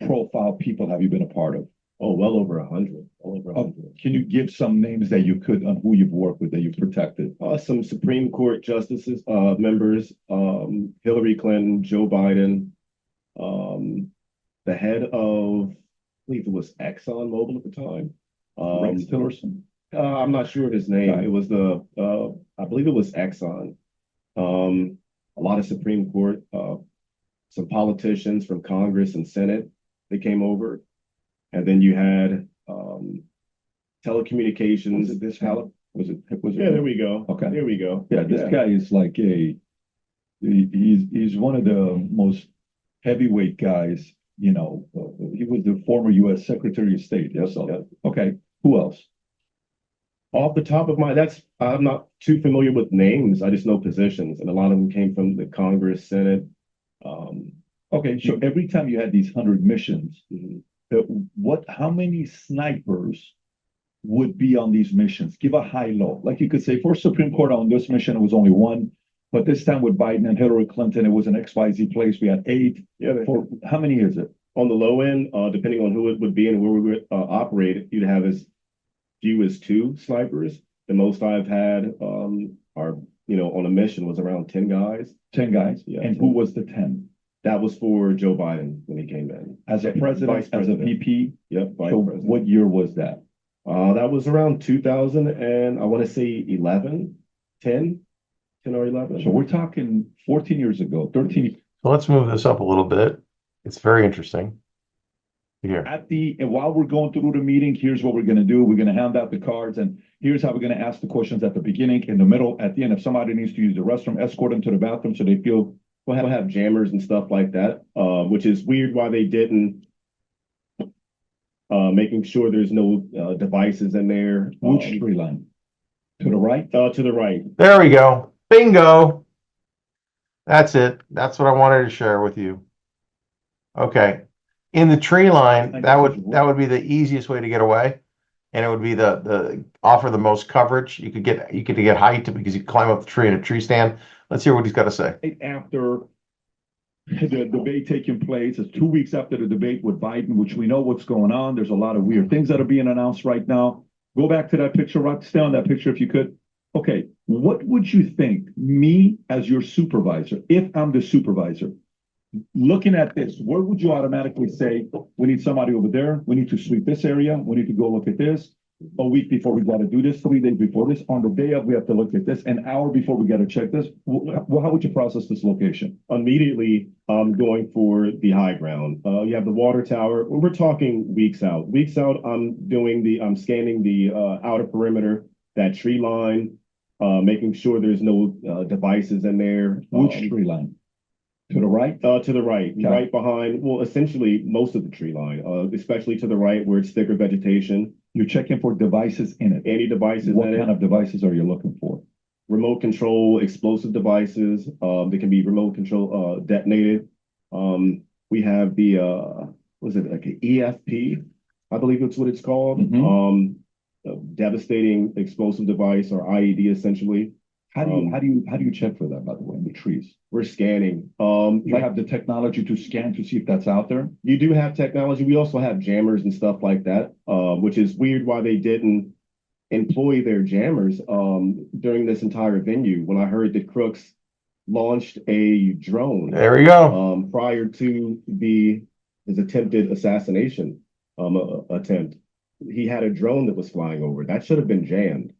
Speaker 12: profile people have you been a part of?
Speaker 14: Oh, well over 100. Well over 100.
Speaker 12: Can you give some names that you could on who you've worked with that you've protected?
Speaker 14: Some Supreme Court justices, members, Hillary Clinton, Joe Biden, the head of, I believe it was Exxon Mobil at the time.
Speaker 12: Rex Tillerson.
Speaker 14: I'm not sure of his name. It was I believe it was Exxon. A lot of Supreme Court, some politicians from Congress and Senate, they came over. And then you had telecommunications.
Speaker 12: Was it this how was it?
Speaker 14: Yeah, there we go.
Speaker 12: Okay.
Speaker 14: There we go.
Speaker 12: Yeah, this guy is like he's one of the most heavyweight guys, you know. He was the former U.S. Secretary of State. Yes. So, okay. Who else?
Speaker 14: Off the top of my, I'm not too familiar with names. I just know positions, and a lot of them came from the Congress, Senate.
Speaker 12: Okay, so every time you had these 100 missions, how many snipers would be on these missions? Give a high low. Like you could say, for Supreme Court on this mission, it was only 1. But this time with Biden and Hillary Clinton, it was an XYZ place. We had 8.
Speaker 14: Yeah.
Speaker 12: For how many is it?
Speaker 14: On the low end, depending on who it would be and where we would operate, you'd have as few as 2 snipers. The most I've had are, on a mission was around 10 guys.
Speaker 12: 10 guys.
Speaker 14: Yeah.
Speaker 12: And who was the 10?
Speaker 14: That was for Joe Biden when he came in.
Speaker 12: As a president, as a VP?
Speaker 14: Yep, vice
Speaker 12: so
Speaker 14: president.
Speaker 12: What year was that?
Speaker 14: That was around 2000 and I want to say 10 or 11.
Speaker 12: So we're talking 14 years ago, 13.
Speaker 1: So let's move this up a little bit. It's very interesting. Here.
Speaker 12: And while we're going through the meeting, here's what we're going to do. We're going to hand out the cards, and here's how we're going to ask the questions at the beginning, in the middle, at the end. If somebody needs to use the restroom, escort them to the bathroom so they feel.
Speaker 14: We'll have jammers and stuff like that, which is weird why they didn't. Making sure there's no devices in there.
Speaker 12: Which tree line? To the right?
Speaker 14: To the right.
Speaker 1: There we go. Bingo. That's it. That's what I wanted to share with you. Okay. In the tree line, that would be the easiest way to get away, and it would be the offer the most coverage. You could get height because you climb up the tree in a tree stand. Let's hear what he's got to say.
Speaker 12: After the debate taking place, it's 2 weeks after the debate with Biden, which we know what's going on. There's a lot of weird things that are being announced right now. Go back to that picture, Rock. Stay on that picture if you could. Okay, what would you think, me as your supervisor, if I'm the supervisor, looking at this, where would you automatically say, we need somebody over there, we need to sweep this area, we need to go look at this, a week before we got to do this, 3 days before this, on the day of we have to look at this, an hour before we got to check this? Well, how would you process this location?
Speaker 14: Immediately, I'm going for the high ground. You have the water tower. We're talking weeks out. Weeks out, I'm scanning the outer perimeter, that tree line, making sure there's no devices in there.
Speaker 12: Which tree line? To the right?
Speaker 14: To the right, okay. Right behind, well, essentially most of the tree line, especially to the right where it's thicker vegetation.
Speaker 12: You're checking for devices in it? Any devices in it. What kind of devices are you looking for?
Speaker 14: Remote control, explosive devices. They can be remote control, detonated. We have the, was it like an EFP? I believe that's what it's called. devastating explosive device or IED essentially.
Speaker 12: How do you check for that, by the way, in the trees?
Speaker 14: We're scanning.
Speaker 12: You have the technology to scan to see if that's out there?
Speaker 14: You do have technology. We also have jammers and stuff like that, which is weird why they didn't employ their jammers during this entire venue when I heard that Crooks launched a drone.
Speaker 1: There we go.
Speaker 14: Prior to his attempted assassination attempt. He had a drone that was flying over. That should have been jammed,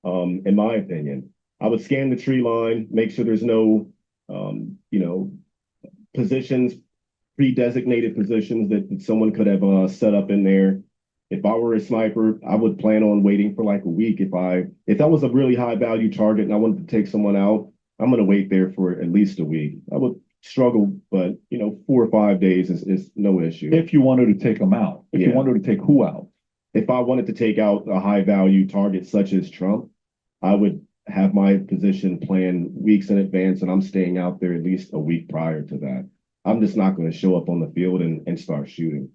Speaker 14: in my opinion. I would scan the tree line, make sure there's no, positions, pre-designated positions that someone could have set up in there. If I were a sniper, I would plan on waiting for like a week. If that was a really high value target and I wanted to take someone out, I'm going to wait there for at least a week. I would struggle, but 4 or 5 days is no issue.
Speaker 12: If you wanted to take them out, if you wanted to take who out?
Speaker 14: If I wanted to take out a high value target such as Trump, I would have my position planned weeks in advance, and I'm staying out there at least a week prior to that. I'm just not going to show up on the field and start shooting.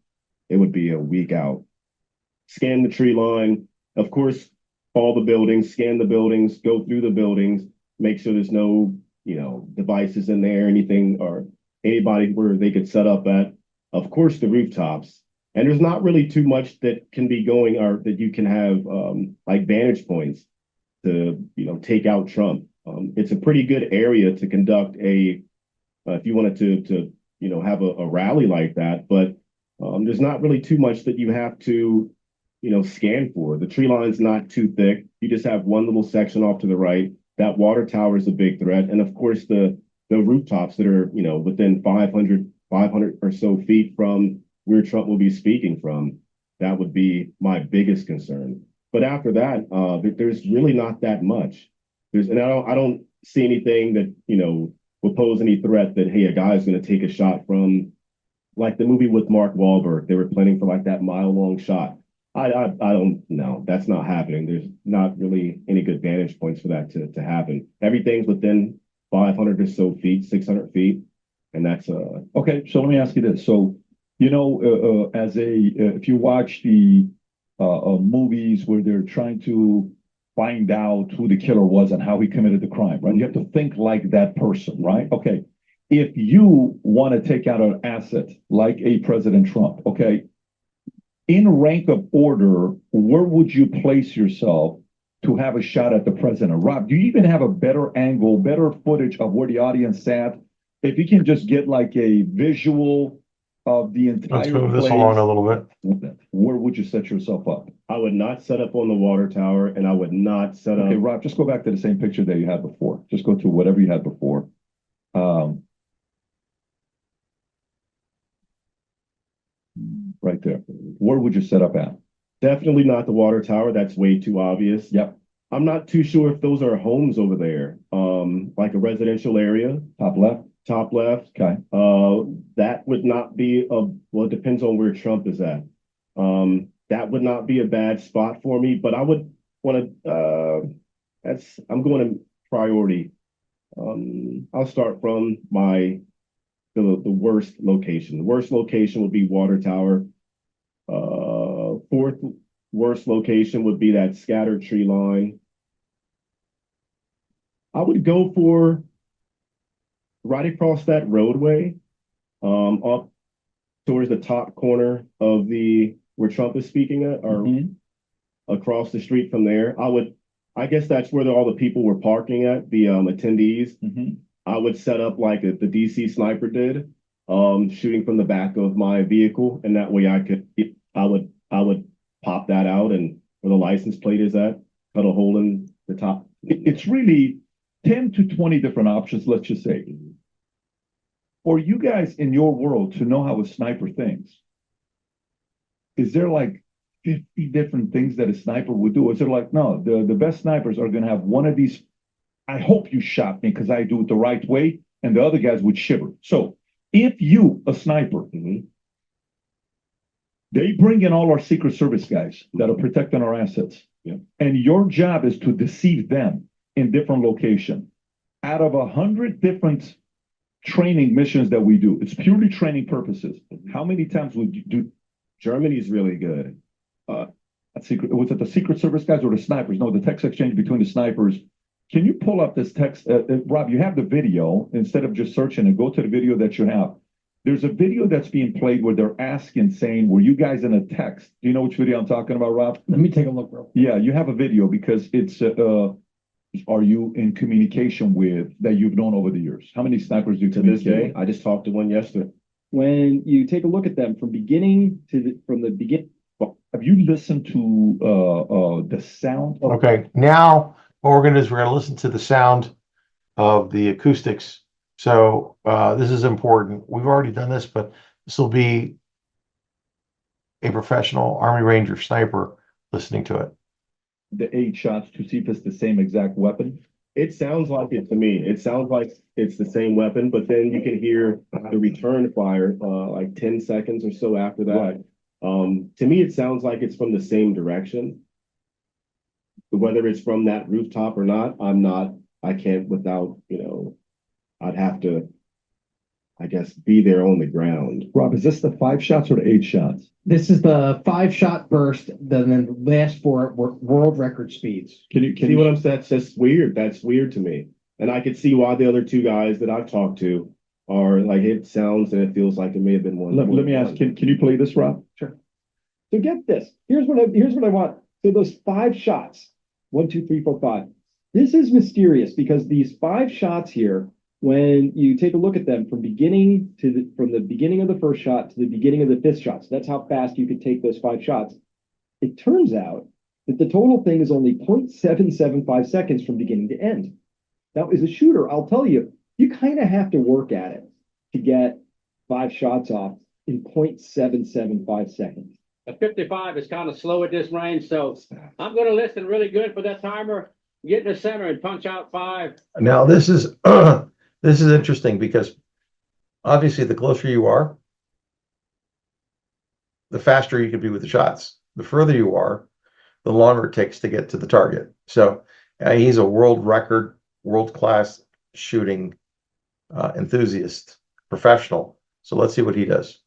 Speaker 14: It would be a week out. Scan the tree line, of course, all the buildings, scan the buildings, go through the buildings, make sure there's no, devices in there, anything or anybody where they could set up at. Of course, the rooftops. And there's not really too much that can be going or that you can have like vantage points to, take out Trump. It's a pretty good area to conduct if you wanted to have a rally like that. But there's not really too much that you have to, scan for. The tree line's not too thick. You just have one little section off to the right. That water tower is a big threat. And of course, the rooftops that are, within 500 or so feet from where Trump will be speaking from, that would be my biggest concern. But after that, there's really not that much. I don't see anything that, will pose any threat that, hey, a guy's going to take a shot from, like the movie with Mark Wahlberg. They were planning for like that mile-long shot. I don't know. That's not happening. There's not really any good vantage points for that to happen. Everything's within 500 or so feet, 600 feet. And that's
Speaker 12: okay. So let me ask you this. So, if you watch the movies where they're trying to find out who the killer was and how he committed the crime, right? You have to think like that person, right? Okay. If you want to take out an asset like a President Trump, okay, in rank of order, where would you place yourself to have a shot at the president? Rob, do you even have a better angle, better footage of where the audience sat? If you can just get like a visual of the entire
Speaker 1: Let's move this along a little
Speaker 12: bit. Where would you set yourself up?
Speaker 14: I would not set up on the water tower, and I would not set up.
Speaker 12: Okay, Rob, just go back to the same picture that you had before. Just go through whatever you had before. Right there. Where would you set up at?
Speaker 14: Definitely not the water tower. That's way too obvious.
Speaker 12: Yep.
Speaker 14: I'm not too sure if those are homes over there, like a residential area.
Speaker 12: Top left.
Speaker 14: Top left.
Speaker 12: Okay.
Speaker 14: That would not be well, it depends on where Trump is at. That would not be a bad spot for me, but I would want to, I'm going to priority. I'll start from the worst location. The worst location would be water tower. Fourth worst location would be that scattered tree line. I would go for right across that roadway, up towards the top corner of where Trump is speaking at, or across the street from there. I guess that's where all the people were parking at, the attendees. I would set up like the DC sniper did, shooting from the back of my vehicle, and that way I would pop that out, and where the license plate is at, cut a hole in the top.
Speaker 12: It's really 10 to 20 different options, let's just say. For you guys in your world to know how a sniper thinks, is there like 50 different things that a sniper would do? Is there like, no, the best snipers are going to have one of these, I hope you shot me because I do it the right way, and the other guys would shiver. So if you, a sniper, they bring in all our Secret Service guys that are protecting our assets.
Speaker 14: Yeah.
Speaker 12: And your job is to deceive them in different locations. Out of 100 different training missions that we do, it's purely training purposes. How many times would you do?
Speaker 14: Germany's really good.
Speaker 12: Was it the Secret Service guys or the snipers? No, the text exchange between the snipers. Can you pull up this text? Rob, you have the video. Instead of just searching and go to the video that you have. There's a video that's being played where they're asking, saying, were you guys in a text? Do you know which video I'm talking about, Rob?
Speaker 15: Let me take a look, bro.
Speaker 12: Yeah, you have a video because it's, are you in communication with that you've known over the years? How many snipers do you
Speaker 14: To this
Speaker 12: communicate
Speaker 14: day,
Speaker 12: with?
Speaker 14: I just talked to one yesterday.
Speaker 11: When you take a look at them from beginning to from the beginning.
Speaker 12: Have you listened to the sound?
Speaker 1: Okay, now what we're gonna do is we're gonna listen to the sound of the acoustics. So this is important. We've already done this, but this will be a professional Army Ranger sniper listening to it.
Speaker 12: The 8 shots to see if it's the same exact weapon?
Speaker 14: It sounds like it to me. It sounds like it's the same weapon, but then you can hear the return fire like 10 seconds or so after that.
Speaker 12: Right.
Speaker 14: To me, it sounds like it's from the same direction. Whether it's from that rooftop or not, I can't without, I'd have to, I guess, be there on the ground.
Speaker 12: Rob, is this the 5 shots or the 8 shots?
Speaker 15: This is the 5-shot burst, then the last 4 were world record speeds.
Speaker 14: Can you what I'm saying? That's just weird. That's weird to me. And I could see why the other 2 guys that I've talked to are like, it sounds and it feels like it may have been one.
Speaker 12: Let me ask, can you play this, Rob?
Speaker 11: Sure. So get this. Here's what I want. So those 5 shots, 1, 2, 3, 4, 5. This is mysterious because these 5 shots here, when you take a look at them from the beginning of the first shot to the beginning of the 5th shot, so that's how fast you could take those 5 shots. It turns out that the total thing is only 0.775 seconds from beginning to end. Now, as a shooter, I'll tell you, you kind of have to work at it to get 5 shots off in 0.775 seconds.
Speaker 17: A 55 is kind of slow at this range, so I'm going to listen really good for that timer. Get in the center and punch out 5.
Speaker 1: Now this is this is interesting because obviously the closer you are, the faster you can be with the shots. The further you are, the longer it takes to get to the target. So he's a world record, world-class shooting enthusiast, professional. So let's see what he does.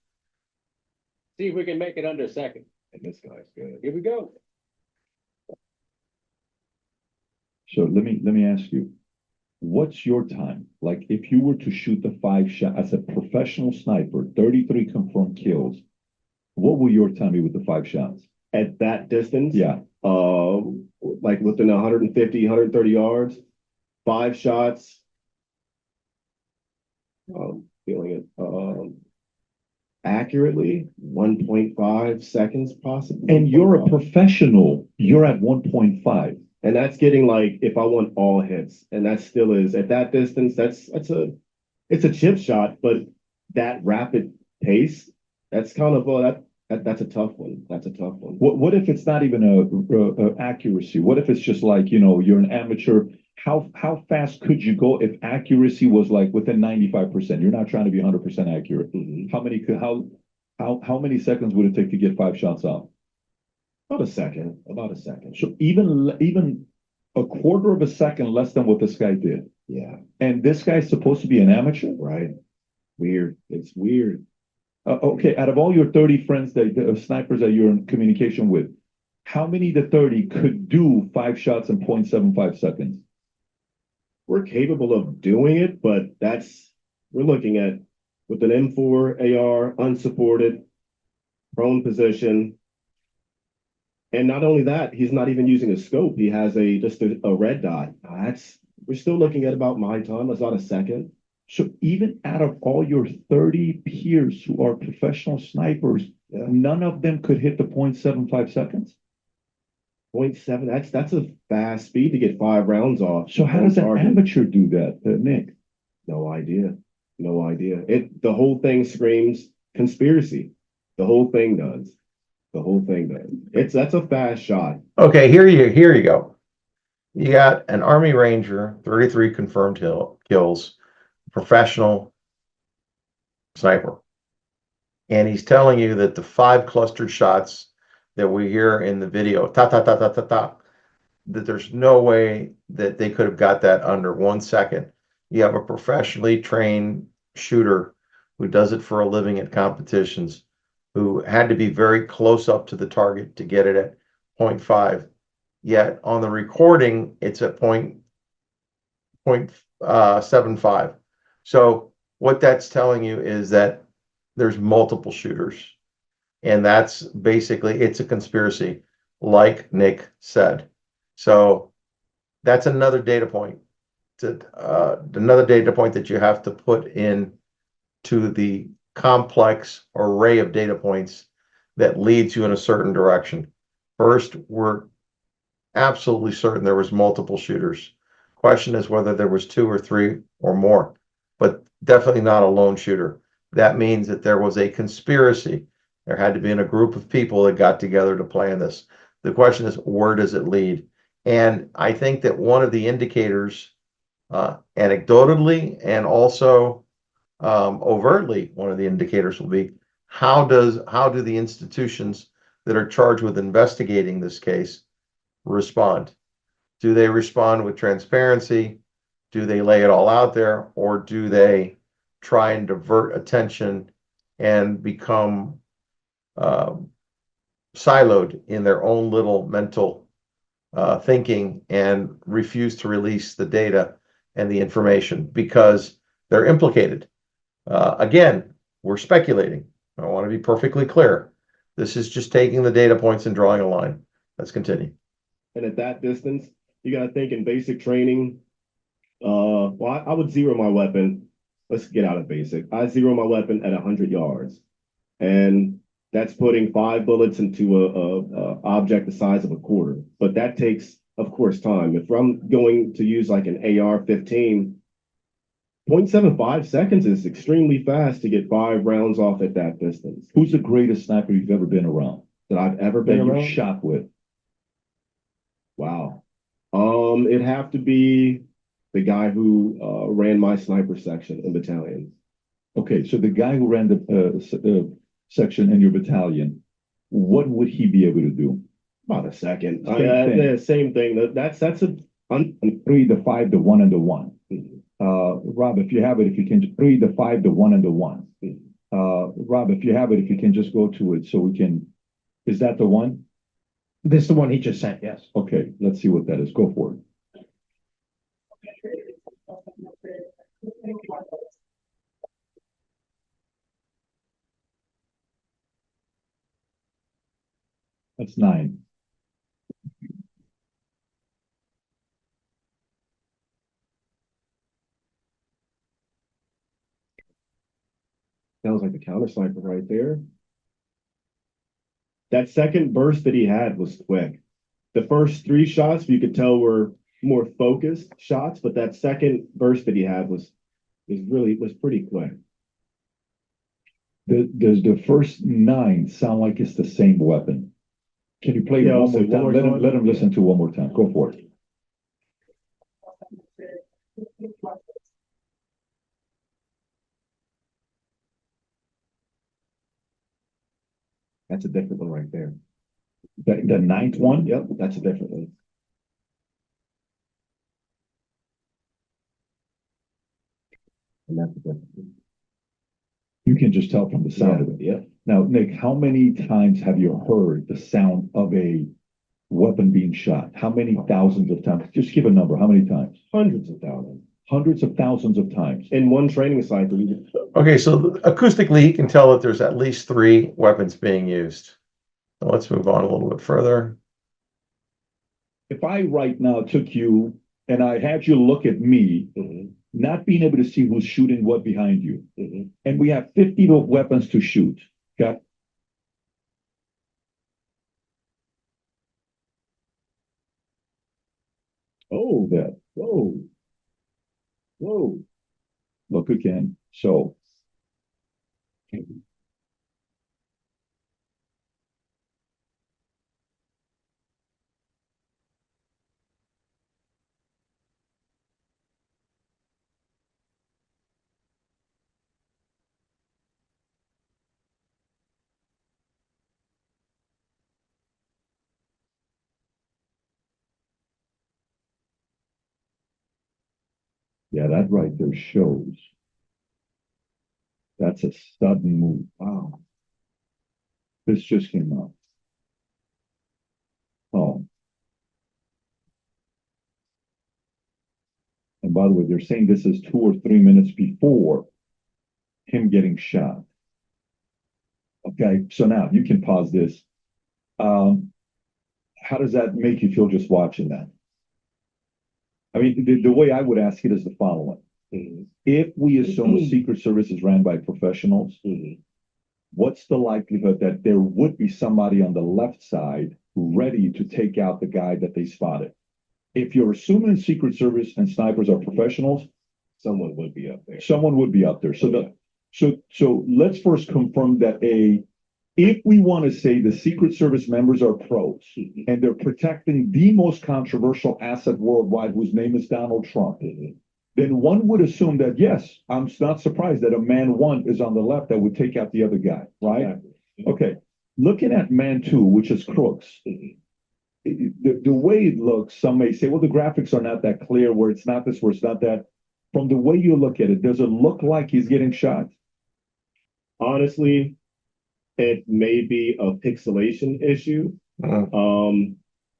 Speaker 17: See if we can make it under a second.
Speaker 14: And this guy's good.
Speaker 17: Here we go.
Speaker 12: So let me ask you, what's your time? Like if you were to shoot the 5 shot as a professional sniper, 33 confirmed kills, what will your time be with the 5 shots?
Speaker 14: At that distance?
Speaker 12: Yeah.
Speaker 14: Like within 150, 130 yards, 5 shots. Feeling it. Accurately, 1.5 seconds possibly.
Speaker 12: And you're a professional, you're at 1.5.
Speaker 14: And that's getting like if I want all hits, and that still is at that distance. It's a chip shot, but that rapid pace, that's kind of that's a tough one. That's a tough one.
Speaker 12: What if it's not even a accuracy? What if it's just like you're an amateur? How fast could you go if accuracy was like within 95%? You're not trying to be 100% accurate.
Speaker 14: Mm-hmm.
Speaker 12: How many seconds would it take to get 5 shots off?
Speaker 14: About a second.
Speaker 12: So even a quarter of a second less than what this guy did.
Speaker 14: Yeah.
Speaker 12: And this guy's supposed to be an amateur?
Speaker 14: Right. Weird. It's weird.
Speaker 12: Okay, out of all your 30 friends, the snipers that you're in communication with, how many of the 30 could do 5 shots in 0.75 seconds?
Speaker 14: We're capable of doing it, but we're looking at with an M4 AR, unsupported, prone position. And not only that, he's not even using a scope. He has just a red dot. We're still looking at about my time, about a second.
Speaker 12: So even out of all your 30 peers who are professional snipers, none of them could hit the 0.75 seconds?
Speaker 14: 0.7, that's a fast speed to get 5 rounds off.
Speaker 12: So how does an amateur do that, Nick?
Speaker 14: No idea. The whole thing screams conspiracy. The whole thing does. That's a fast shot.
Speaker 1: Okay, here you go. You got an Army Ranger, 33 confirmed kills, professional sniper. And he's telling you that the 5 clustered shots that we hear in the video, that there's no way that they could have got that under 1 second. You have a professionally trained shooter who does it for a living at competitions, who had to be very close up to the target to get it at 0.5. Yet on the recording, it's at 0.75. So what that's telling you is that there's multiple shooters. And that's basically, it's a conspiracy, like Nick said. So that's another data point that you have to put in to the complex array of data points that leads you in a certain direction. First, we're absolutely certain there was multiple shooters. Question is whether there was 2 or 3 or more, but definitely not a lone shooter. That means that there was a conspiracy. There had to be in a group of people that got together to plan this. The question is, where does it lead? And I think that one of the indicators, anecdotally and also overtly, one of the indicators will be how do the institutions that are charged with investigating this case respond? Do they respond with transparency? Do they lay it all out there, or do they try and divert attention and become siloed in their own little mental thinking and refuse to release the data and the information because they're implicated? Again, we're speculating. I want to be perfectly clear. This is just taking the data points and drawing a line. Let's continue.
Speaker 14: And at that distance, you got to think in basic training. Well, I would zero my weapon. Let's get out of basic. I zero my weapon at 100 yards. And that's putting 5 bullets into a object the size of a quarter. But that takes, of course, time. If I'm going to use like an AR-15, 0.75 seconds is extremely fast to get 5 rounds off at that distance.
Speaker 12: Who's the greatest sniper you've ever been around?
Speaker 14: That I've ever been
Speaker 12: That
Speaker 14: around?
Speaker 12: you've shot with?
Speaker 14: Wow. It'd have to be the guy who ran my sniper section in battalion.
Speaker 12: Okay, so the guy who ran the section in your battalion, what would he be able to do?
Speaker 14: About a second.
Speaker 12: Same
Speaker 14: thing. That's a
Speaker 12: 3, the 5, the 1, and the 1. Rob, if you have it, if you can 3, the 5, the 1, and the 1. Rob, if you have it, if you can just go to it so we can. Is that the one?
Speaker 15: This is the one he just sent, yes.
Speaker 12: Okay, let's see what that is. Go for it. That's 9.
Speaker 14: Sounds like the counter sniper right there. That second burst that he had was quick. The first 3 shots you could tell were more focused shots, but that second burst that he had was pretty quick.
Speaker 12: Does the first 9 sound like it's the same weapon? Can you play it one more time? Let him listen to one more time. Go for it.
Speaker 14: That's a different one right there.
Speaker 12: The 9th one?
Speaker 14: Yep, that's a different one. And that's a different one.
Speaker 12: You can just tell from the sound of it.
Speaker 14: Yeah.
Speaker 12: Now, Nick, how many times have you heard the sound of a weapon being shot? How many thousands of times? Just give a number. How many times?
Speaker 14: Hundreds of thousands.
Speaker 12: Hundreds of thousands of times.
Speaker 14: In one training cycle.
Speaker 1: Okay, so acoustically, you can tell that there's at least 3 weapons being used. So let's move on a little bit further.
Speaker 12: If I right now took you and I had you look at me, not being able to see who's shooting what behind you, and we have 50 weapons to shoot, got
Speaker 14: Oh,
Speaker 12: that.
Speaker 14: Whoa. Whoa.
Speaker 12: Look again. So yeah, that right there shows. That's a sudden move. Wow. This just came out. home. And by the way, they're saying this is 2 or 3 minutes before him getting shot. Okay, so now you can pause this. How does that make you feel just watching that? I mean, the way I would ask it is the following. If we assume the Secret Service is ran by professionals, what's the likelihood that there would be somebody on the left side ready to take out the guy that they spotted? If you're assuming Secret Service and snipers are professionals,
Speaker 14: Someone would be up there.
Speaker 12: someone would be up there. So let's first confirm that if we want to say the Secret Service members are pros and they're protecting the most controversial asset worldwide, whose name is Donald Trump, then one would assume that, yes, I'm not surprised that a man one is on the left that would take out the other guy, right? Okay. Looking at man two, which is Crooks, the way it looks, some may say, well, the graphics are not that clear, where it's not this, where it's not that. From the way you look at it, does it look like he's getting shot?
Speaker 14: Honestly, it may be a pixelation issue.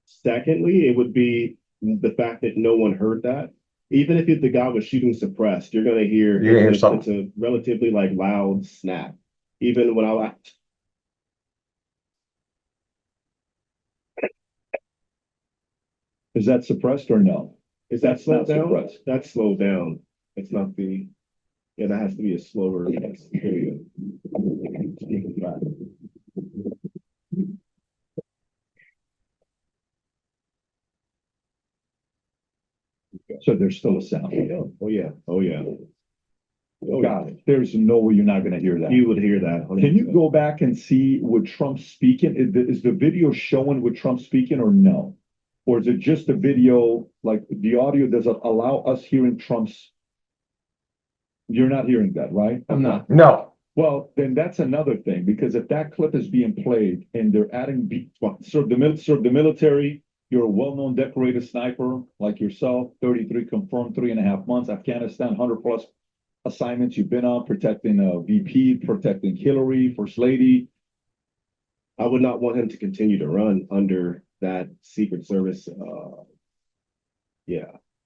Speaker 14: Secondly, it would be the fact that no one heard that. Even if the guy was shooting suppressed, you're gonna hear
Speaker 1: something.
Speaker 14: It's a relatively loud snap. Even when I
Speaker 12: Is that suppressed or no?
Speaker 14: is that slowed
Speaker 12: not
Speaker 14: down?
Speaker 12: suppressed.
Speaker 14: That's slowed down. It's not the that has to be a slower period.
Speaker 12: So there's still a sound.
Speaker 14: Oh yeah. Oh yeah.
Speaker 12: Got it. There's no way you're not going to hear that.
Speaker 14: You would hear that. 100%.
Speaker 12: Can you go back and see with Trump speaking? Is the video showing with Trump speaking or no? Or is it just a video, like the audio doesn't allow us hearing Trump's? You're not hearing that, right?
Speaker 15: I'm not.
Speaker 1: No.
Speaker 12: Well, then that's another thing, because if that clip is being played and they're adding, serve the military, you're a well-known decorated sniper like yourself, 33 confirmed, 3.5 months, Afghanistan, 100+ assignments you've been on, protecting VP, protecting Hillary, First Lady.
Speaker 14: I would not want him to continue to run under that Secret Service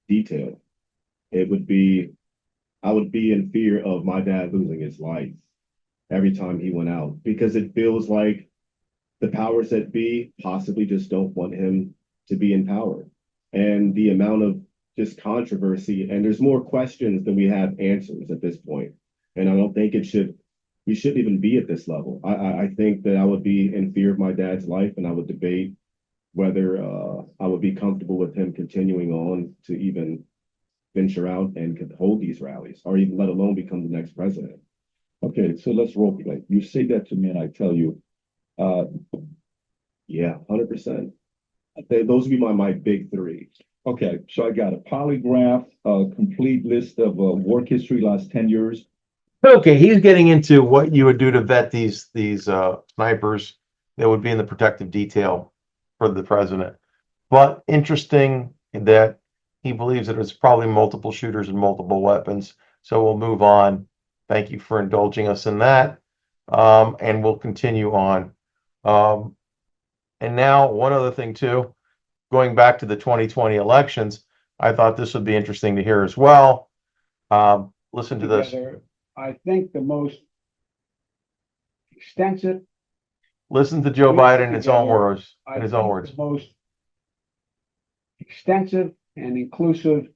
Speaker 14: detail. I would be in fear of my dad losing his life every time he went out, because it feels like the powers that be possibly just don't want him to be in power. And the amount of just controversy, and there's more questions than we have answers at this point. And I don't think we shouldn't even be at this level. I think that I would be in fear of my dad's life, and I would debate whether I would be comfortable with him continuing on to even venture out and could hold these rallies, or even let alone become the next president.
Speaker 12: Okay, so let's role play. You say that to me and I tell you.
Speaker 14: Yeah, 100%. Those would be my big three.
Speaker 12: Okay, so I got a polygraph, a complete list of work history last 10 years.
Speaker 1: Okay, he's getting into what you would do to vet these snipers that would be in the protective detail for the president. But interesting that he believes that it's probably multiple shooters and multiple weapons. So we'll move on. Thank you for indulging us in that. And we'll continue on. And now one other thing too, going back to the 2020 elections, I thought this would be interesting to hear as well. Listen to this.
Speaker 18: I think the most extensive.
Speaker 1: Listen to Joe Biden in his own words. In his own words.
Speaker 18: The most extensive and inclusive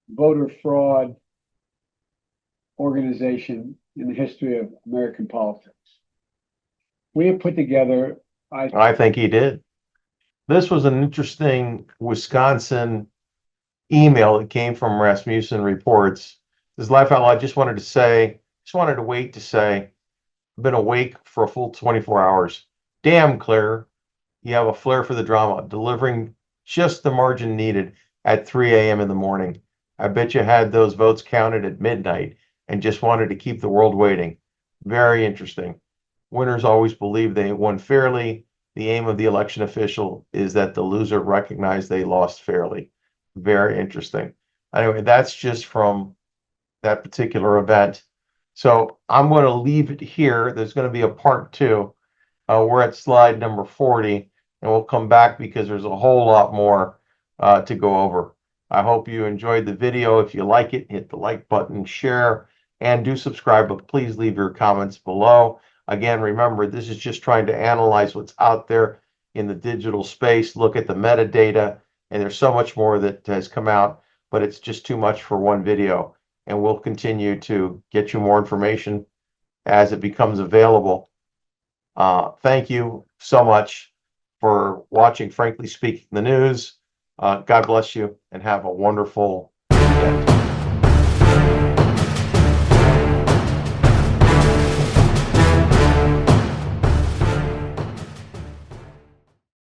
Speaker 18: voter fraud organization in the history of American politics. We have put together.
Speaker 1: I think he did. This was an interesting Wisconsin email that came from Rasmussen Reports. This Laugh Out Loud, just wanted to wait to say, I've been awake for a full 24 hours. Damn, Claire, you have a flair for the drama, delivering just the margin needed at 3 a.m. in the morning. I bet you had those votes counted at midnight and just wanted to keep the world waiting. Very interesting. Winners always believe they won fairly. The aim of the election official is that the loser recognize they lost fairly. Very interesting. Anyway, that's just from that particular event. So I'm going to leave it here. There's going to be a part two. We're at slide number 40, and we'll come back because there's a whole lot more to go over. I hope you enjoyed the video. If you like it, hit the like button, share, and do subscribe, but please leave your comments below. Again, remember, this is just trying to analyze what's out there in the digital space, look at the metadata, and there's so much more that has come out, but it's just too much for one video. And we'll continue to get you more information as it becomes available. Thank you so much for watching Frankly Speaking the News. God bless you and have a wonderful weekend.